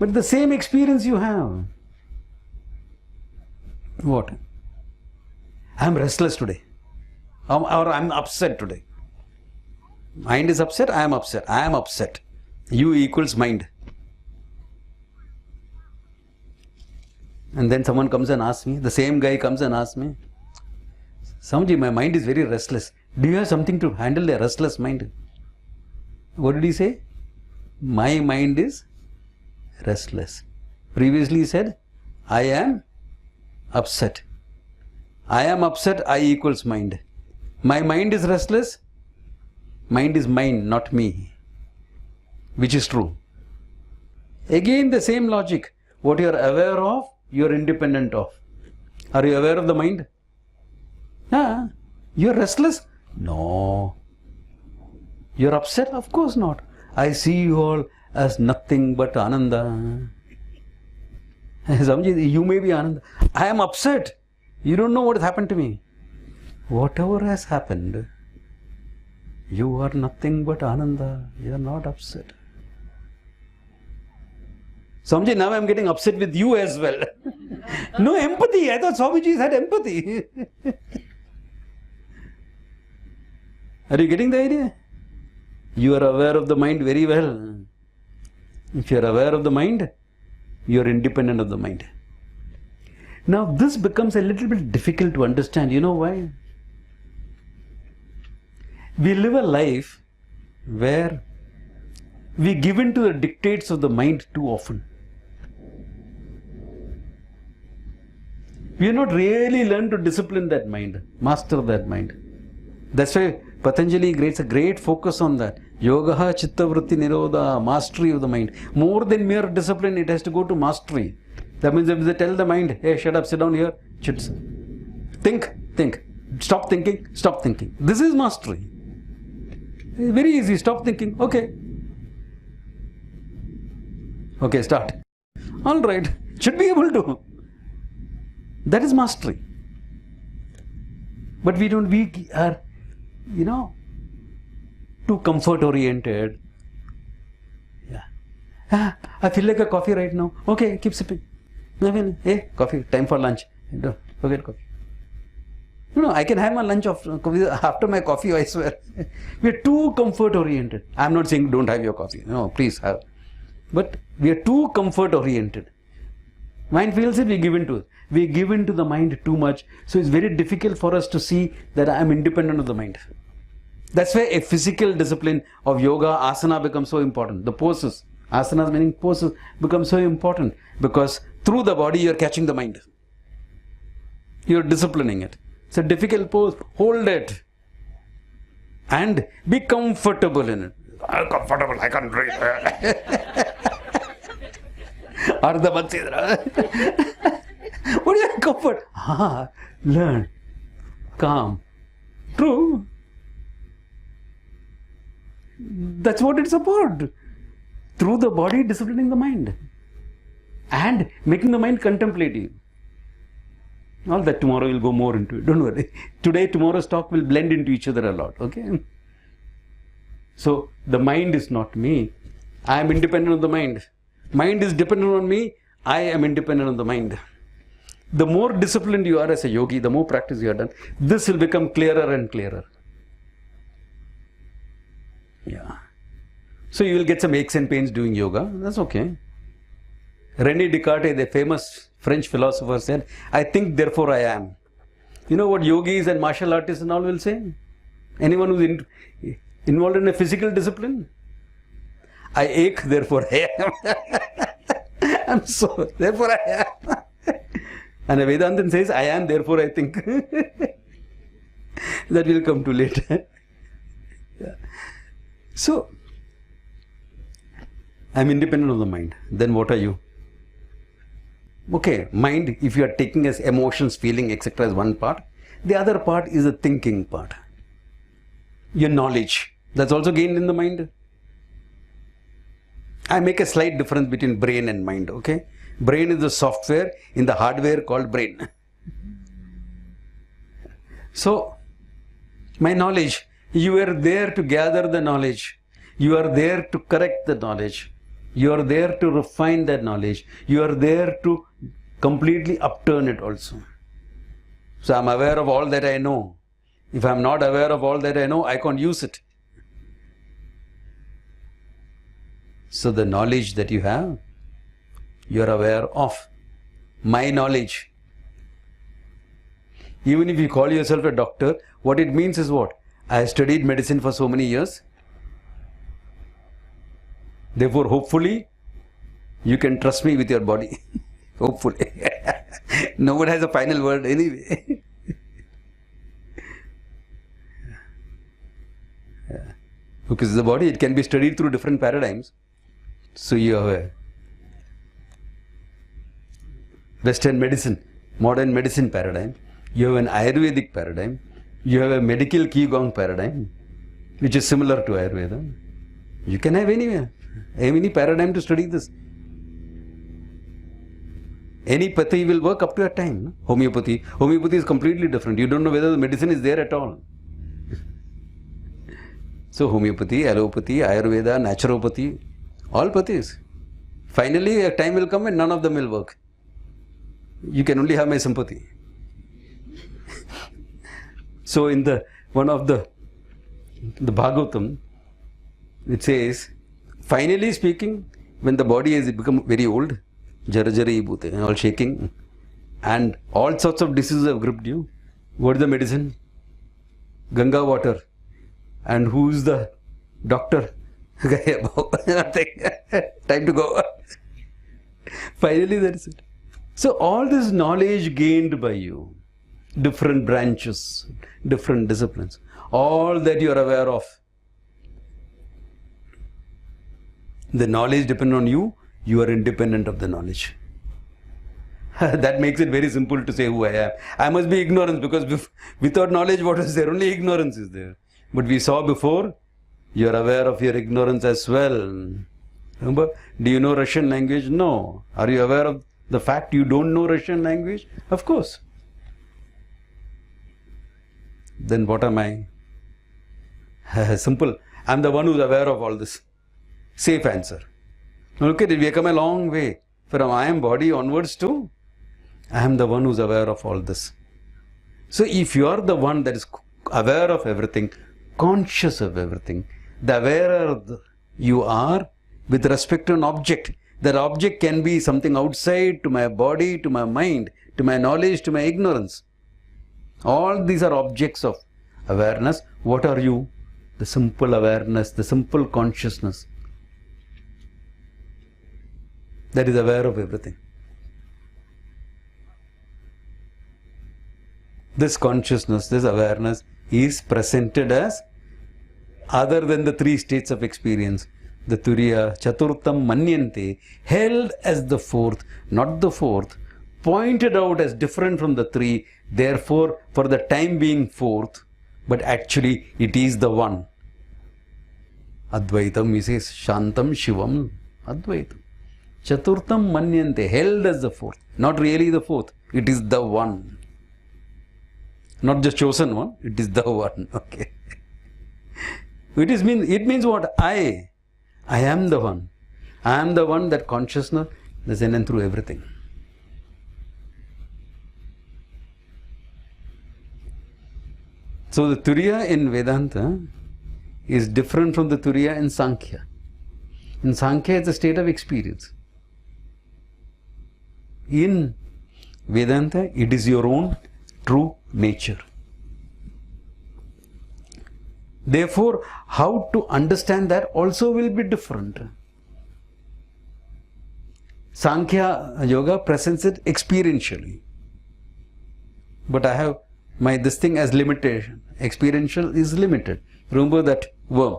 But the same experience you have. What? I am restless today. Or I am upset today. Mind is upset, I am upset. I am upset. You equals mind. And then someone comes and asks me, the same guy comes and asks me, Swamiji, my mind is very restless. Do you have something to handle a restless mind? What did he say? My mind is restless. Previously he said, I am upset. I am upset, I equals mind. My mind is restless. Mind is mine, not me. Which is true. Again the same logic. What you are aware of, you are independent of. Are you aware of the mind? Yeah. You are restless? No. You are upset? Of course not. I see you all as nothing but Ananda. Swamiji, you may be Ananda. I am upset. You don't know what has happened to me. Whatever has happened, you are nothing but Ananda. You are not upset. Swamiji, now I am getting upset with you as well. No empathy. I thought Swamiji had empathy. Are you getting the idea? You are aware of the mind very well. If you are aware of the mind, you are independent of the mind. Now this becomes a little bit difficult to understand. You know why? We live a life where we give in to the dictates of the mind too often. We have not really learned to discipline that mind, master that mind. That's why Patanjali creates a great focus on that. Yogaha chitta vritti nirodha, mastery of the mind. More than mere discipline, it has to go to mastery. That means if they tell the mind, hey, shut up, sit down here, think. Stop thinking, stop thinking. This is mastery. It's very easy, stop thinking, okay. Okay, start. Alright, should be able to. That is mastery. But we are, too comfort oriented. Yeah. I feel like a coffee right now. Okay, keep sipping. Hey, coffee, time for lunch. Don't forget coffee. I can have my lunch after my coffee, I swear. We are too comfort oriented. I am not saying don't have your coffee. No, please have. But we are too comfort oriented. Mind feels it, we give in to it. We give in to the mind too much. So it's very difficult for us to see that I am independent of the mind. That's why a physical discipline of yoga, asana becomes so important. The poses, asanas meaning poses, become so important because through the body you are catching the mind. You are disciplining it. It's a difficult pose. Hold it. And be comfortable in it. I'm comfortable, I can't breathe. What is comfort? Learn. Calm. True. That's what it's about. Through the body, disciplining the mind. And making the mind contemplative. All that tomorrow we'll go more into it. Don't worry. Today, tomorrow's talk will blend into each other a lot. Okay? So, the mind is not me. I am independent of the mind. Mind is dependent on me. I am independent of the mind. The more disciplined you are as a yogi, the more practice you have done, this will become clearer and clearer. Yeah. So you will get some aches and pains doing yoga. That's okay. René Descartes, the famous French philosopher, said, I think, therefore I am. You know what yogis and martial artists and all will say? Anyone who's involved in a physical discipline? I ache, therefore I am. I'm so, therefore I am. And a Vedantin says, I am, therefore I think. That will come to later. Yeah. So, I'm independent of the mind. Then what are you? Okay, mind, if you are taking as emotions, feeling, etc. as one part, the other part is the thinking part. Your knowledge. That's also gained in the mind. I make a slight difference between brain and mind, okay? Brain is the software in the hardware called brain. So, my knowledge, you are there to gather the knowledge. You are there to correct the knowledge. You are there to refine that knowledge. You are there to completely upturn it also. So I'm aware of all that I know. If I'm not aware of all that I know, I can't use it. So the knowledge that you have, you are aware of. My knowledge. Even if you call yourself a doctor, what it means is what? I studied medicine for so many years. Therefore, hopefully, you can trust me with your body. Hopefully. No one has a final word anyway. Because the body, it can be studied through different paradigms. So you have a Western medicine, modern medicine paradigm. You have an Ayurvedic paradigm. You have a medical Qigong paradigm, which is similar to Ayurveda. You can have any paradigm to study this. Any pathy will work up to a time. No? Homeopathy is completely different. You don't know whether the medicine is there at all. So homeopathy, allopathy, Ayurveda, naturopathy, all pathis. Finally, a time will come when none of them will work. You can only have my sympathy. So in one of the Bhagavatam, it says, finally speaking, when the body has become very old, jarajari bhute, all shaking, and all sorts of diseases have gripped you, what is the medicine? Ganga water. And who's the doctor? Nothing. Time to go. Finally, that's it. So all this knowledge gained by you, different branches, different disciplines, all that you are aware of, the knowledge depends on you, you are independent of the knowledge. That makes it very simple to say who I am. I must be ignorance, because without knowledge, what is there? Only ignorance is there. But we saw before, you are aware of your ignorance as well. Remember, do you know Russian language? No. Are you aware of the fact you don't know Russian language? Of course. Then what am I? Simple. I'm the one who's aware of all this. Safe answer. Look at it, we have come a long way. From I am body onwards to I am the one who's aware of all this. So if you are the one that is aware of everything, conscious of everything, the awarer you are with respect to an object. That object can be something outside to my body, to my mind, to my knowledge, to my ignorance. All these are objects of awareness. What are you? The simple awareness, the simple consciousness that is aware of everything. This consciousness, this awareness is presented as other than the three states of experience. The Turiya, Chaturtham Manyante, held as the fourth, not the fourth, pointed out as different from the three, therefore for the time being fourth, but actually it is the one. Advaitam, he says, Shantam Shivam, Advaitam. Chaturtham Manyante, held as the fourth, not really the fourth, it is the one. Not just chosen one, it is the one. Okay. It means what? I am the one. I am the one, that consciousness is in and through everything. So the Turiya in Vedanta is different from the Turiya in Sankhya. In Sankhya, it's a state of experience. In Vedanta, it is your own true nature. Therefore, how to understand that also will be different. Sankhya Yoga presents it experientially. But I have this thing as limitation. Experiential is limited. Remember that worm.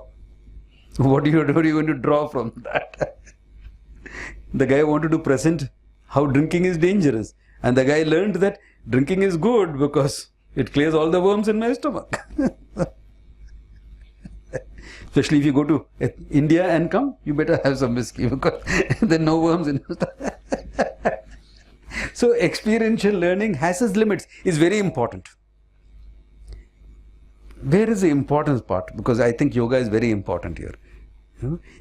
What are you going to draw from that? The guy wanted to present how drinking is dangerous. And the guy learned that drinking is good because it clears all the worms in my stomach. Especially if you go to India and come, you better have some whiskey because there are no worms in your stomach. So experiential learning has its limits. It's very important. Where is the importance part? Because I think yoga is very important here.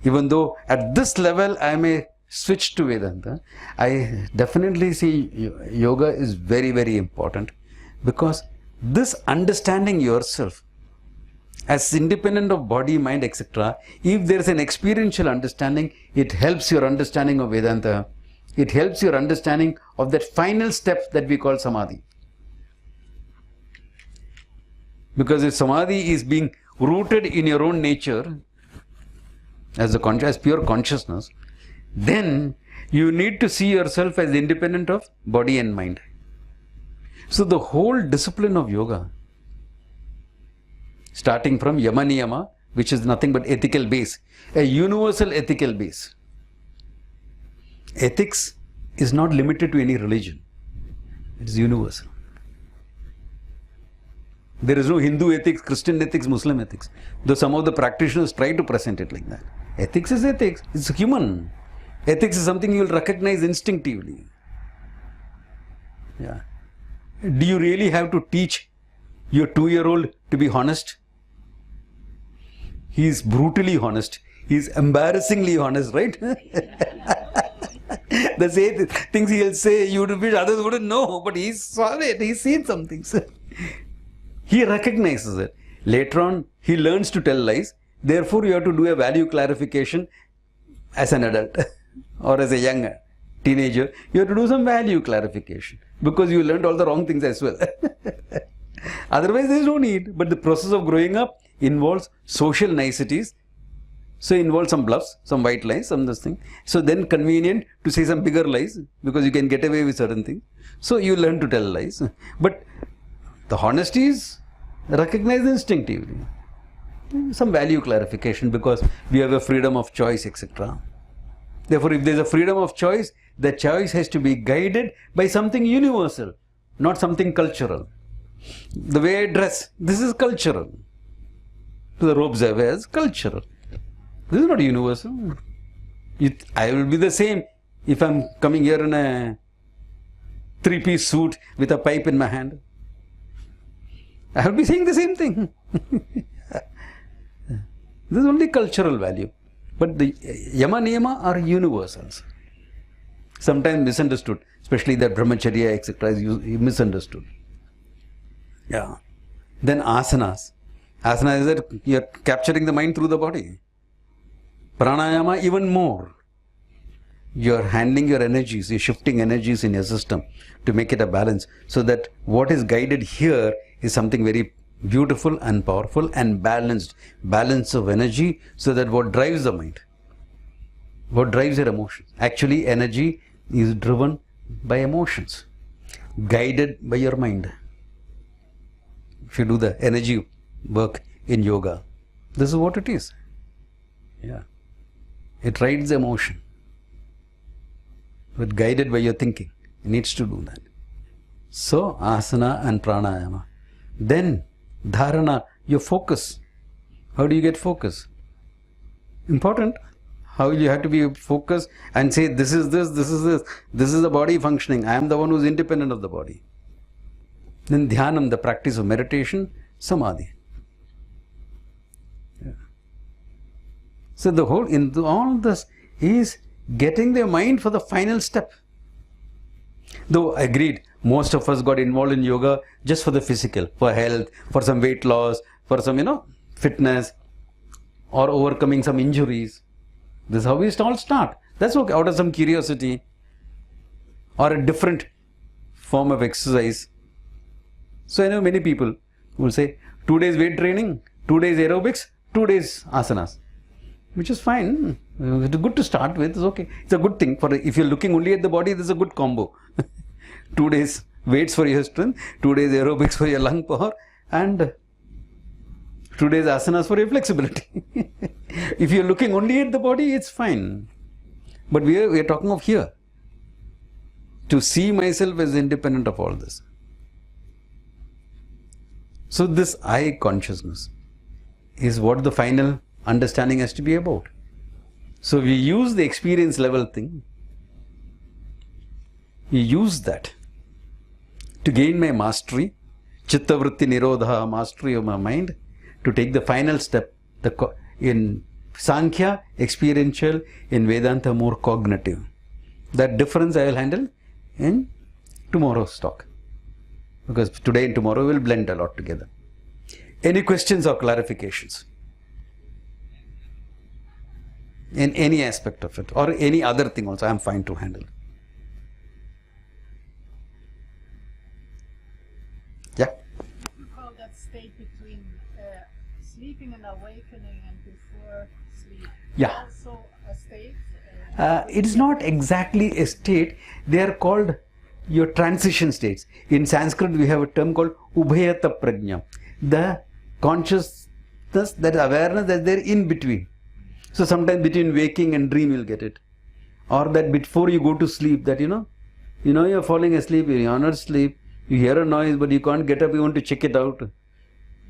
Even though at this level I may switch to Vedanta, I definitely see yoga is very, very important, because this understanding yourself as independent of body, mind, etc., if there is an experiential understanding, it helps your understanding of Vedanta. It helps your understanding of that final step that we call Samadhi. Because if Samadhi is being rooted in your own nature, as pure consciousness, then you need to see yourself as independent of body and mind. So the whole discipline of yoga, starting from yama niyama, which is nothing but ethical base, a universal ethical base. Ethics is not limited to any religion. It is universal. There is no Hindu ethics, Christian ethics, Muslim ethics. Though some of the practitioners try to present it like that. Ethics is ethics. It's human. Ethics is something you will recognize instinctively. Yeah. Do you really have to teach your 2-year-old to be honest? He is brutally honest. He is embarrassingly honest, right? The same things he'll say, you would wish others wouldn't know, but he's solid. He's seen some things. He recognizes it. Later on, he learns to tell lies. Therefore, you have to do a value clarification as an adult or as a young teenager. You have to do some value clarification because you learned all the wrong things as well. Otherwise, there is no need. But the process of growing up involves social niceties. So, involves some bluffs, some white lies, some this thing. So, then convenient to say some bigger lies because you can get away with certain things. So, you learn to tell lies. But the honesty is recognized instinctively. Some value clarification because we have a freedom of choice, etc. Therefore, if there is a freedom of choice, the choice has to be guided by something universal, not something cultural. The way I dress, this is cultural. The robes I wear is cultural. This is not universal. I will be the same if I am coming here in a 3-piece suit with a pipe in my hand. I will be saying the same thing. This is only cultural value. But the yama niyama are universals. Sometimes misunderstood, especially that brahmacharya, etc. is misunderstood. Yeah. Then asanas. Asana is that you are capturing the mind through the body. Pranayama even more. You are handling your energies, you are shifting energies in your system to make it a balance. So that what is guided here is something very beautiful and powerful and balanced. Balance of energy, so that what drives the mind, what drives your emotions. Actually, energy is driven by emotions, guided by your mind. If you do the energy work in yoga, this is what it is. Yeah. It rides the emotion, but guided by your thinking. It needs to do that. So, asana and pranayama. Then, dharana, your focus. How do you get focus? Important. How you have to be focused and say, this is this, this is this. This is the body functioning. I am the one who is independent of the body. Then dhyanam, the practice of meditation, samadhi. Yeah. So the whole, in all this is getting their mind for the final step. Though agreed, most of us got involved in yoga just for the physical, for health, for some weight loss, for some, fitness, or overcoming some injuries. This is how we all start. That's okay, out of some curiosity or a different form of exercise. So I know many people will say 2 days weight training, 2 days aerobics, 2 days asanas, which is fine. It's good to start with. It's okay. It's a good thing for if you're looking only at the body. This is a good combo. 2 days weights for your strength, 2 days aerobics for your lung power, and 2 days asanas for your flexibility. If you're looking only at the body, it's fine. But we are talking of here. To see myself as independent of all this. So this I consciousness is what the final understanding has to be about. So we use the experience level thing. We use that to gain my mastery, chitta vritti nirodha, mastery of my mind, to take the final step in Sankhya, experiential, in Vedanta, more cognitive. That difference I will handle in tomorrow's talk. Because today and tomorrow will blend a lot together. Any questions or clarifications? In any aspect of it, or any other thing also, I am fine to handle. Yeah? You call that state between sleeping and awakening and before sleep. Yeah. Also a state. It is not exactly a state. They are called your transition states. In Sanskrit, we have a term called Ubhayata Prajna. The consciousness, that awareness that there in between. So sometimes between waking and dream you'll get it. Or that before you go to sleep, that you know you're falling asleep, you're not asleep, you hear a noise but you can't get up, you want to check it out.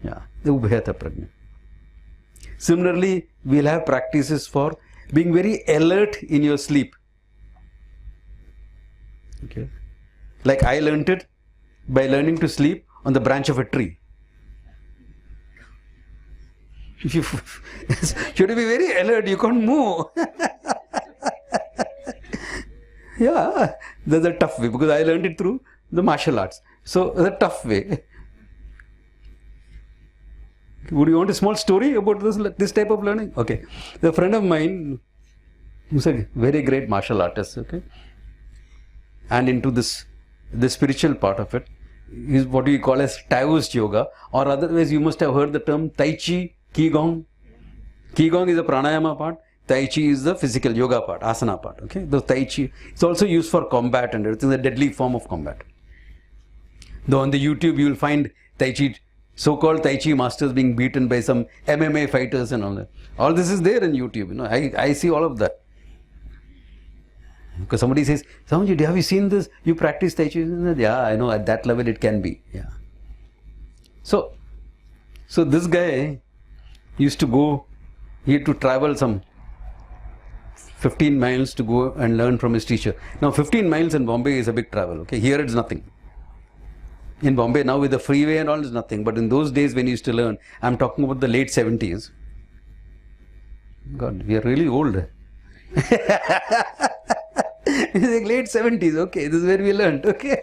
Yeah, the Ubhayata Prajna. Similarly, we'll have practices for being very alert in your sleep. Okay. Like I learnt it by learning to sleep on the branch of a tree. You have to be very alert, you can't move. Yeah, that's a tough way because I learned it through the martial arts. So, the tough way. Would you want a small story about this type of learning? Okay. A friend of mine who's a very great martial artist, okay, and into this spiritual part of it is what we call as Taoist yoga, or otherwise you must have heard the term Tai Chi, Qigong. Qigong is the pranayama part, Tai Chi is the physical yoga part, asana part, okay. The Tai Chi, it's also used for combat and everything, the deadly form of combat. Though on the YouTube you will find Tai Chi, so-called Tai Chi masters being beaten by some MMA fighters and all that. All this is there in YouTube, you know, I see all of that. Because somebody says, Swamiji, have you seen this? You practice Tai Chi? Yeah, I know, at that level it can be. Yeah. So this guy used to go, he had to travel some 15 miles to go and learn from his teacher. Now 15 miles in Bombay is a big travel, okay? Here it's nothing. In Bombay now with the freeway and all is nothing. But in those days when he used to learn, I'm talking about the late 70s. God, we are really old. It's like late 70s, okay, this is where we learned, okay.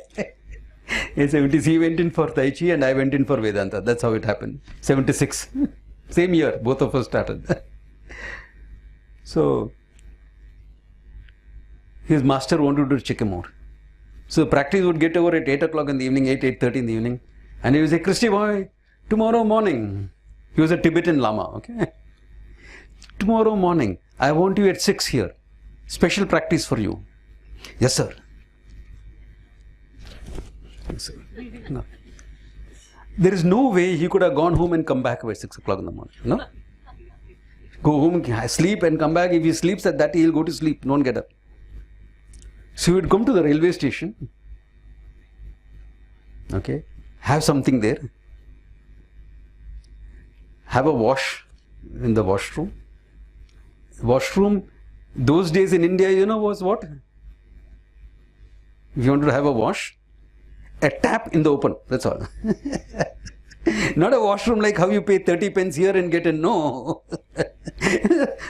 In 70s, he went in for Tai Chi and I went in for Vedanta. That's how it happened. 76. Same year, both of us started. So, his master wanted to check him out. So, practice would get over at 8 o'clock in the evening, 8:30 in the evening. And he would say, Christy boy, tomorrow morning. He was a Tibetan Lama, okay. Tomorrow morning, I want you at 6 here. Special practice for you. Yes, sir. No. There is no way he could have gone home and come back by 6 o'clock in the morning. No? Go home, sleep and come back. If he sleeps at that, he'll go to sleep. Don't get up. So he would come to the railway station. Okay. Have something there. Have a wash in the washroom. Washroom, those days in India, you know, was what? If you wanted to have a wash, a tap in the open, that's all. Not a washroom like how you pay 30 pence here and get in, no.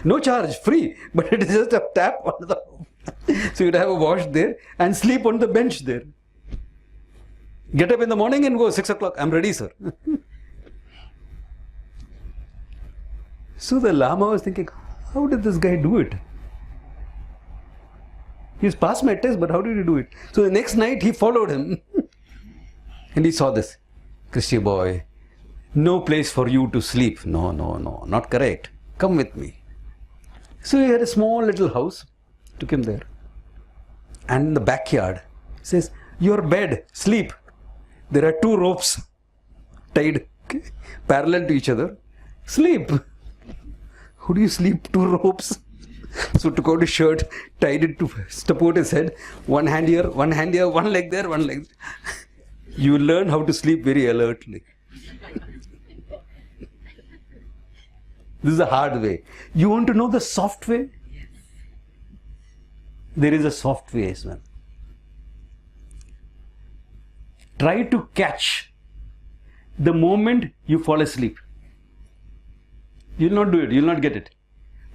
No charge, free, but it is just a tap on the open. So you'd have a wash there and sleep on the bench there. Get up in the morning and go, 6 o'clock, I'm ready, sir. So the Lama was thinking, how did this guy do it? He's passed my test, but how did he do it? So the next night he followed him and he saw this. Christy boy, no place for you to sleep. No, not correct. Come with me. So he had a small little house, took him there. And in the backyard, he says, your bed, sleep. There are 2 ropes tied parallel to each other. Sleep. How do you sleep 2 ropes? So took out his shirt, tied it to support his head. One hand here, one leg there, one leg there. You learn how to sleep very alertly. This is a hard way. You want to know the soft way? There is a soft way as well. Try to catch the moment you fall asleep. You will not do it, you will not get it.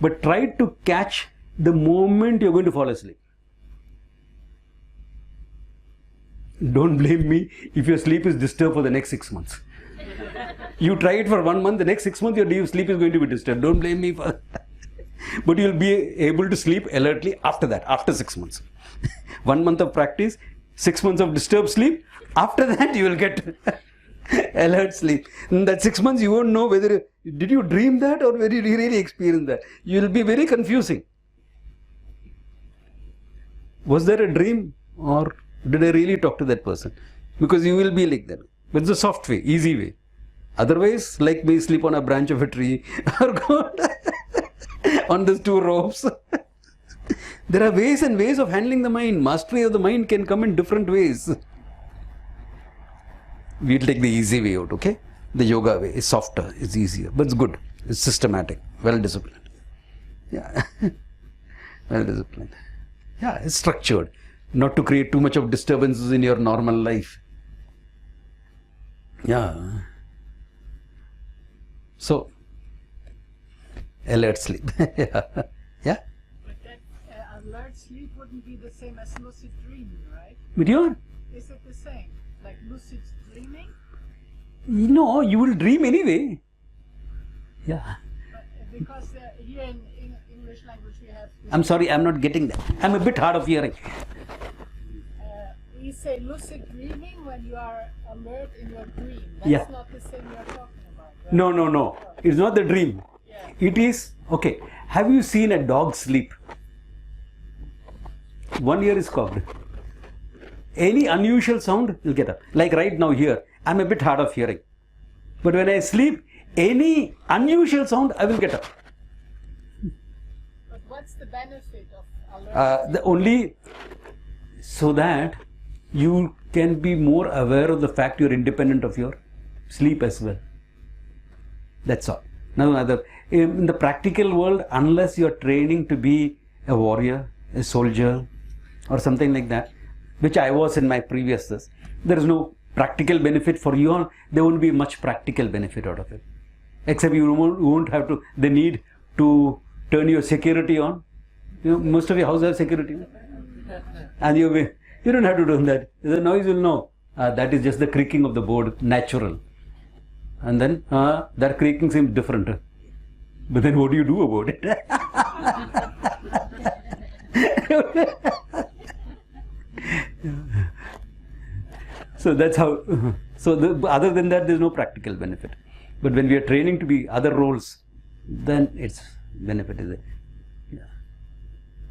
but try to catch the moment you're going to fall asleep. Don't blame me if your sleep is disturbed for the next 6 months. You try it for 1 month, the next 6 months your sleep is going to be disturbed. Don't blame me for but you'll be able to sleep alertly after that, after 6 months. 1 month of practice, 6 months of disturbed sleep. After that you will get alert sleep. In that 6 months you won't know whether did you dream that or whether you really experienced that. You will be very confusing. Was there a dream or did I really talk to that person? Because you will be like that. But it's a soft way, easy way. Otherwise, like me, sleep on a branch of a tree or go on these 2 ropes. There are ways and ways of handling the mind. Mastery of the mind can come in different ways. We'll take the easy way out, okay? The yoga way is softer, it's easier, but it's good. It's systematic, well disciplined. Yeah, well disciplined. Yeah, it's structured. Not to create too much of disturbances in your normal life. Yeah. So, alert sleep. Yeah. Yeah. But that alert sleep wouldn't be the same as lucid dreaming, right? But you're... Is it the same? Like lucid dreaming? No, you will dream anyway. Yeah. But, because here in English language we have... I'm sorry, I'm not getting that. I'm a bit hard of hearing. We say lucid dreaming when you are alert in your dream. That's Yeah. not the same you're talking about, right? No. It's not the dream. Yeah. It is, okay, have you seen a dog sleep? One ear is cocked. Any unusual sound, you'll get up. Like right now here, I'm a bit hard of hearing. But when I sleep, any unusual sound, I will get up. But what's the benefit of alert? The only, so that you can be more aware of the fact you're independent of your sleep as well. That's all. No other. In the practical world, unless you're training to be a warrior, a soldier, or something like that, which I was in my previous this, there is no practical benefit for you all. There won't be much practical benefit out of it. Except you won't have to, the need to turn your security on. You know, most of your houses have security. And you don't have to do that. The noise will know. That is just the creaking of the board, natural. And then that creaking seems different. But then what do you do about it? So that's how. So other than that, there's no practical benefit. But when we are training to be other roles, then its benefit is there. Yeah.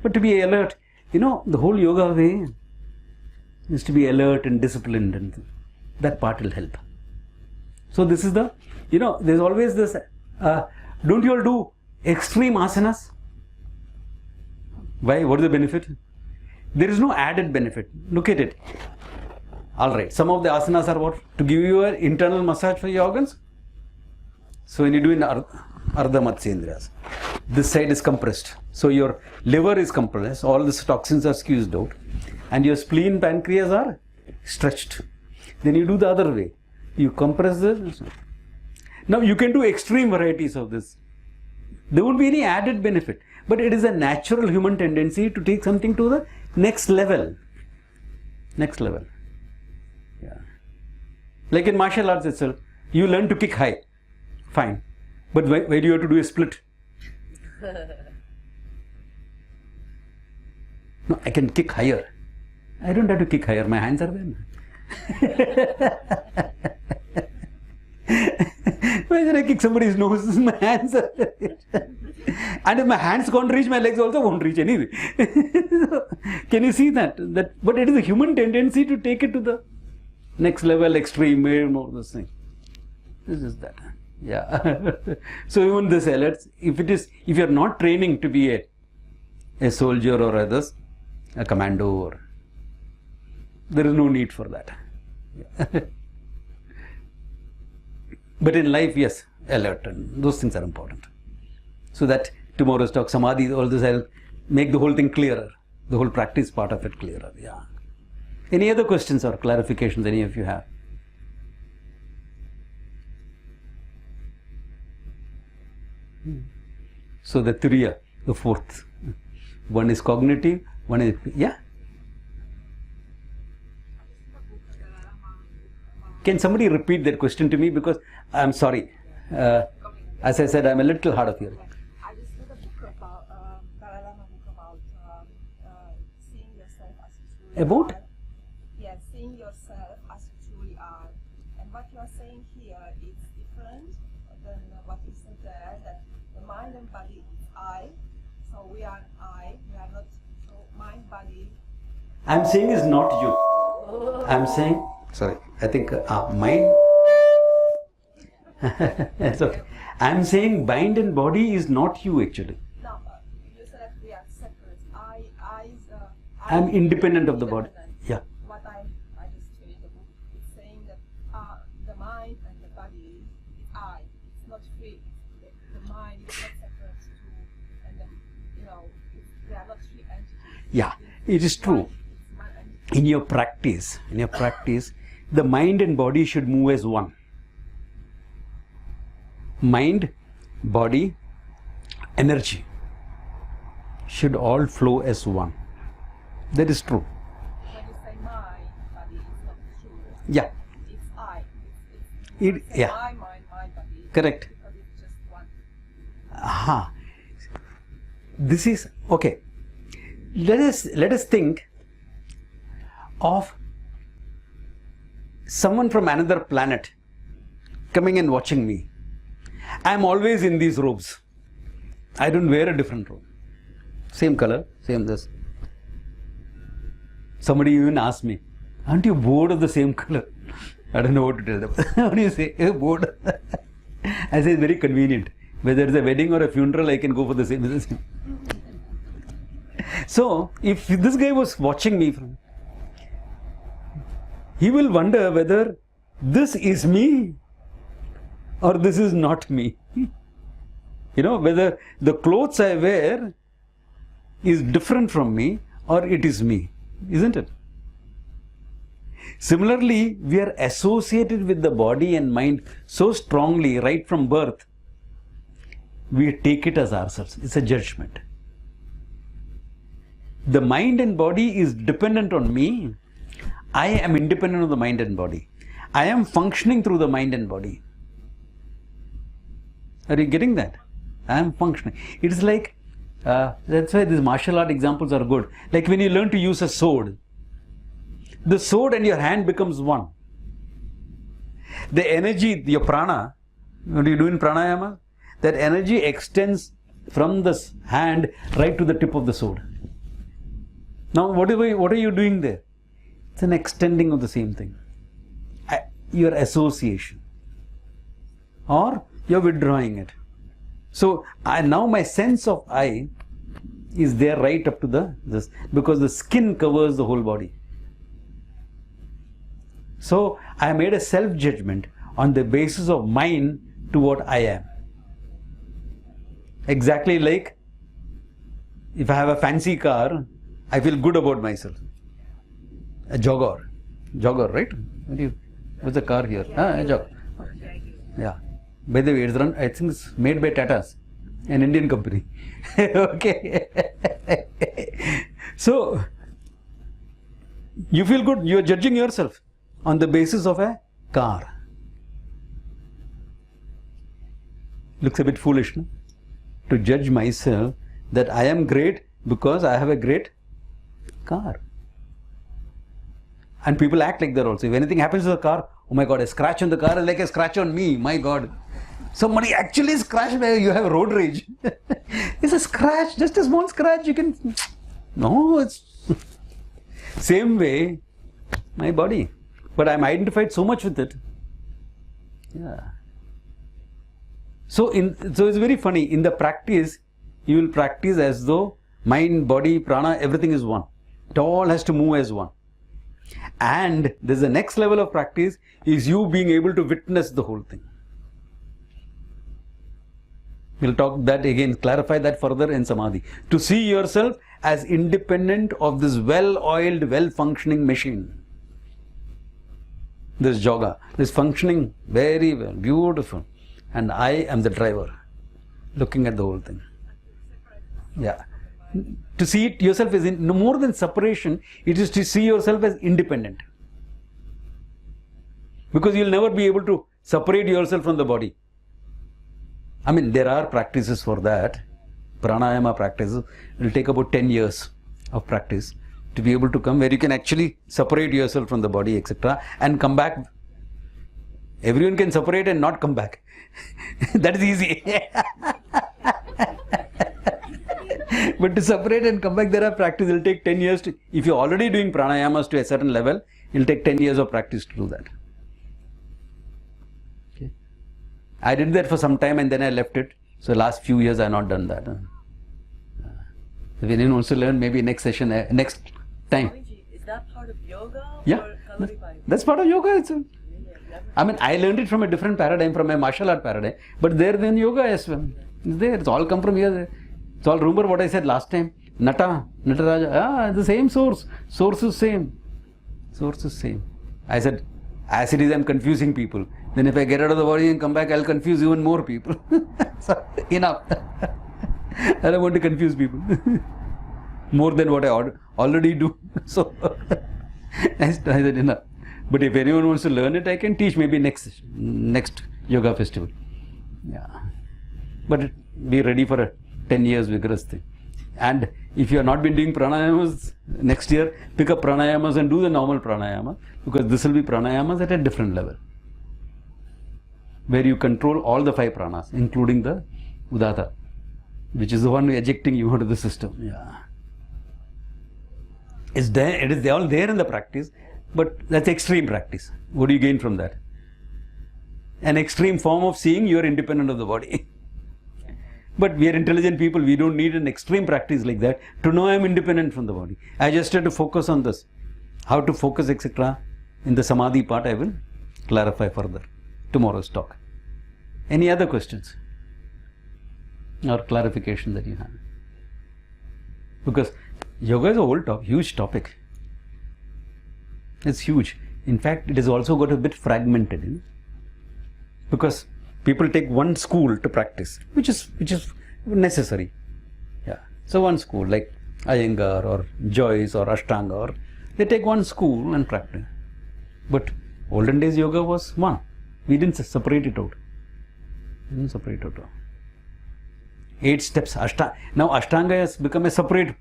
But to be alert, you know, the whole yoga way is to be alert and disciplined, and that part will help. So this is the, you know, there's always this, don't you all do extreme asanas? Why? What is the benefit? There is no added benefit. Look at it. Alright, some of the asanas are what? To give you an internal massage for your organs. So when you do in Ardha Matsyendriyas, this side is compressed. So your liver is compressed, all these toxins are squeezed out, and your spleen, pancreas are stretched. Then you do the other way. You compress this. Now you can do extreme varieties of this. There won't be any added benefit. But it is a natural human tendency to take something to the next level. Next level. Yeah. Like in martial arts itself, you learn to kick high. Fine. But why do you have to do a split? No, I can kick higher. I don't have to kick higher. My hands are there. Why should I kick somebody's nose? My hands are there. And if my hands can't reach, my legs also won't reach anyway. So, can you see that? But it is a human tendency to take it to the next level, extreme, more this thing. This is that. Yeah. So even this alerts, if you are not training to be a soldier or others, a commando, or there is no need for that. Yeah. But in life, yes, alert, and those things are important. So that tomorrow's talk, Samadhi, all this, I'll make the whole thing clearer, the whole practice part of it clearer. Yeah. Any other questions or clarifications any of you have? So the Turiya. the fourth. One is cognitive, one is, yeah? Can somebody repeat that question to me, because I'm sorry. As I said, I'm a little hard of hearing. I just read a book about Dalai Lama book about seeing yourself as you truly About? are. Yeah, seeing yourself as you truly are. And what you are saying here is different than what you said there. That the mind and body is I. So we are I. We are not. So mind, body. I'm saying is not you. I'm saying, sorry, I think mind. So, I'm saying mind and body is not you actually. No, you said that we are separate. I is. I'm independent of the body. Yeah. What I just read the book. It's saying that the mind and the body is I. It's not free. The mind is not separate to, and they are not three entities. Yeah, it is true. It's my entity. In your practice, the mind and body should move as one. Mind, body, energy should all flow as one. That is true. When you say my body, it's not true. Yeah. It's I. It, Say yeah. my mind, my body. Correct. Because it's just one. Aha. This is okay. Let us think of someone from another planet coming and watching me. I am always in these robes. I don't wear a different robe. Same color, same this. Somebody even asked me, aren't you bored of the same color? I don't know what to tell them. What do you say? You're bored. I say it's very convenient. Whether it's a wedding or a funeral, I can go for the same. So, if this guy was watching me, he will wonder whether this is me or this is not me. Whether the clothes I wear is different from me or it is me, isn't it? Similarly, we are associated with the body and mind so strongly right from birth, we take it as ourselves. It's a judgment. The mind and body is dependent on me. I am independent of the mind and body. I am functioning through the mind and body. Are you getting that? I am functioning. It is like, that's why these martial art examples are good. Like when you learn to use a sword, the sword and your hand becomes one. The energy, your prana, what do you do in pranayama? That energy extends from the hand right to the tip of the sword. Now, what are you doing there? It's an extending of the same thing. Your association. Or you're withdrawing it. So, now my sense of I is there right up to this, because the skin covers the whole body. So, I made a self-judgment on the basis of mine to what I am. Exactly like if I have a fancy car, I feel good about myself. A jogger, right? What's the car here? A jogger. Yeah. By the way, it's run, I think it's made by Tata's, an Indian company. Okay. So, you feel good, you are judging yourself on the basis of a car. Looks a bit foolish, no? To judge myself that I am great because I have a great car. And people act like that also. If anything happens to the car, oh my God, a scratch on the car is like a scratch on me, my God. Somebody actually scratched me, you have road rage. It's a scratch, just a small scratch, you can... No, it's... Same way, my body. But I'm identified so much with it. Yeah. So it's very funny. In the practice, you will practice as though mind, body, prana, everything is one. It all has to move as one. And there's the next level of practice is you being able to witness the whole thing. We'll talk that again, clarify that further in Samadhi. To see yourself as independent of this well-oiled, well-functioning machine. This yoga, this functioning very well, beautiful. And I am the driver, looking at the whole thing. Yeah. To see it yourself as no more than separation, it is to see yourself as independent. Because you'll never be able to separate yourself from the body. I mean, there are practices for that. Pranayama practices. It will take about 10 years of practice to be able to come where you can actually separate yourself from the body, etc. and come back. Everyone can separate and not come back. That is easy. But to separate and come back, there are practices. It will take 10 years to, if you're already doing pranayamas to a certain level, it will take 10 years of practice to do that. Okay. I did that for some time and then I left it. So last few years I have not done that. If anyone wants to learn, maybe next session, next time. Swamiji, is that part of yoga? Yeah, Or Kalaripayam? that's part of yoga. I mean, I learned it from a different paradigm, from a martial art paradigm. But there then yoga as well. It's there. It's all come from here. It's all, remember what I said last time? Nataraja. The same source. Source is same. Source is same. I said, as it is, I'm confusing people. Then if I get out of the body and come back, I'll confuse even more people. So, enough. I don't want to confuse people. More than what I already do. So, I said enough. But if anyone wants to learn it, I can teach maybe next yoga festival. Yeah. But be ready for a 10 years vigorous thing. And if you have not been doing pranayamas, next year pick up pranayamas and do the normal pranayama, because this will be pranayamas at a different level, where you control all the 5 pranas, including the Udatta, which is the one ejecting you out of the system. Yeah. It's there, it is all there in the practice, but that's extreme practice. What do you gain from that? An extreme form of seeing you are independent of the body. But we are intelligent people, we don't need an extreme practice like that to know I am independent from the body. I just have to focus on this. How to focus, etc. In the Samadhi part, I will clarify further. Tomorrow's talk. Any other questions or clarification that you have? Because yoga is a whole huge topic. It's huge. In fact, it has also got a bit fragmented, you know? Because people take one school to practice, which is necessary. Yeah. So one school like Iyengar or Joyce or Ashtanga, or they take one school and practice. But olden days yoga was one. We didn't separate it out. 8 steps. Now Ashtanga has become a separate.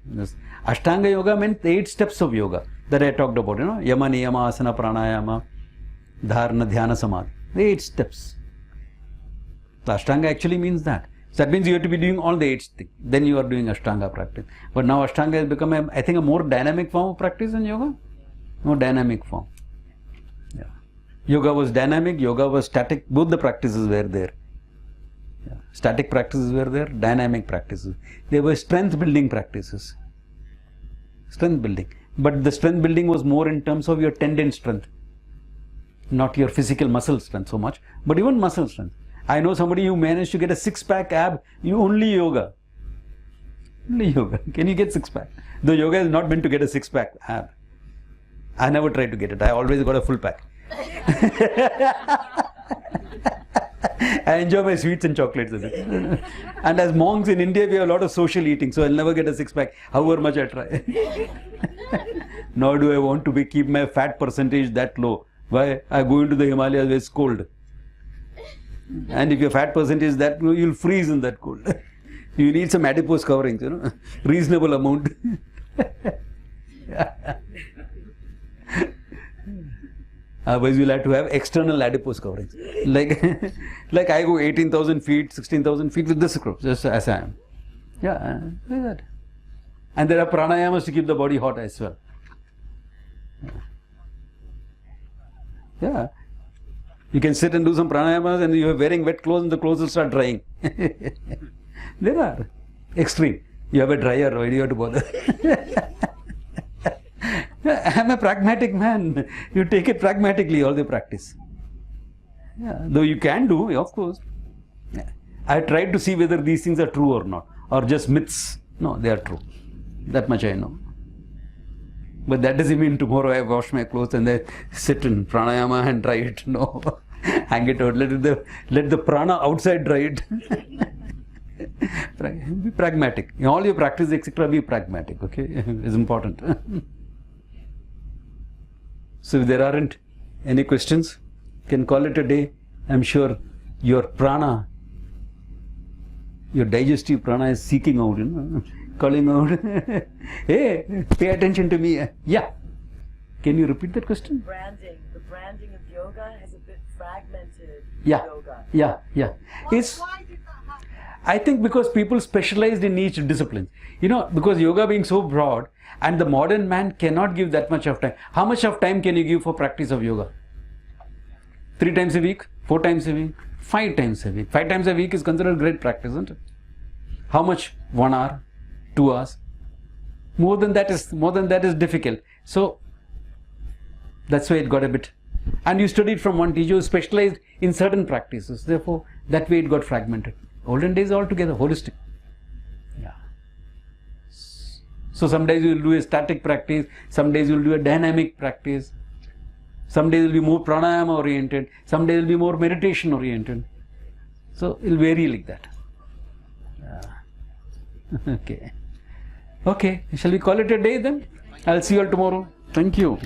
Ashtanga yoga meant the 8 steps of yoga that I talked about. You know, Yama, Niyama, Asana, Pranayama, Dharana, Dhyana, Samadhi. The 8 steps. The Ashtanga actually means that. So that means you have to be doing all the 8 things. Then you are doing Ashtanga practice. But now Ashtanga has become, I think, a more dynamic form of practice in yoga. More dynamic form. Yeah. Yoga was dynamic, yoga was static. Both the practices were there. Yeah. Static practices were there, dynamic practices. They were strength building practices. Strength building. But the strength building was more in terms of your tendon strength. Not your physical muscle strength so much, but even muscle strength. I know somebody who managed to get a 6-pack ab, only yoga. Only yoga. Can you get 6-pack? Though yoga is not meant to get a 6-pack ab. I never tried to get it. I always got a full pack. I enjoy my sweets and chocolates a bit. And as monks in India, we have a lot of social eating, so I'll never get a 6-pack, however much I try. Nor do I want to keep my fat percentage that low. Why? I go into the Himalayas where it's cold. And if your fat percentage is that low, you'll freeze in that cold. You need some adipose coverings, you know, reasonable amount. Otherwise, you'll have to have external adipose coverings. Like I go 18,000 feet, 16,000 feet with this group, just as I am. Yeah, like that. And there are pranayamas to keep the body hot as well. Yeah. You can sit and do some pranayamas and you are wearing wet clothes and the clothes will start drying. There are. Extreme. You have a dryer, why do you have to bother? I'm a pragmatic man. You take it pragmatically, all the practice. Yeah. Though you can do, of course. Yeah. I tried to see whether these things are true or not, or just myths. No, they are true. That much I know. But that doesn't mean tomorrow I wash my clothes and then sit in pranayama and dry it. No. Hang it out. Let the prana outside dry it. Be pragmatic. In all your practice, etc., be pragmatic, okay? It's important. So if there aren't any questions, can call it a day. I'm sure your prana, your digestive prana is seeking out, calling out. Hey, pay attention to me. Yeah. Can you repeat that question? The branding of yoga has a bit fragmented Yeah. yoga. Yeah. It's, Why did that happen? I think because people specialized in each discipline. Because yoga being so broad, and the modern man cannot give that much of time. How much of time can you give for practice of yoga? 3 times a week? 4 times a week? 5 times a week? 5 times a week is considered great practice, isn't it? How much? 1 hour? 2 hours? More than that is difficult. So that's why it got a bit. And you studied from one teacher who specialized in certain practices. Therefore, that way it got fragmented. Olden days altogether holistic. Yeah. So some days you will do a static practice, some days you will do a dynamic practice, some days will be more pranayama oriented, some days will be more meditation oriented. So it will vary like that. Yeah. Okay. Shall we call it a day then? I'll see you all tomorrow. Thank you.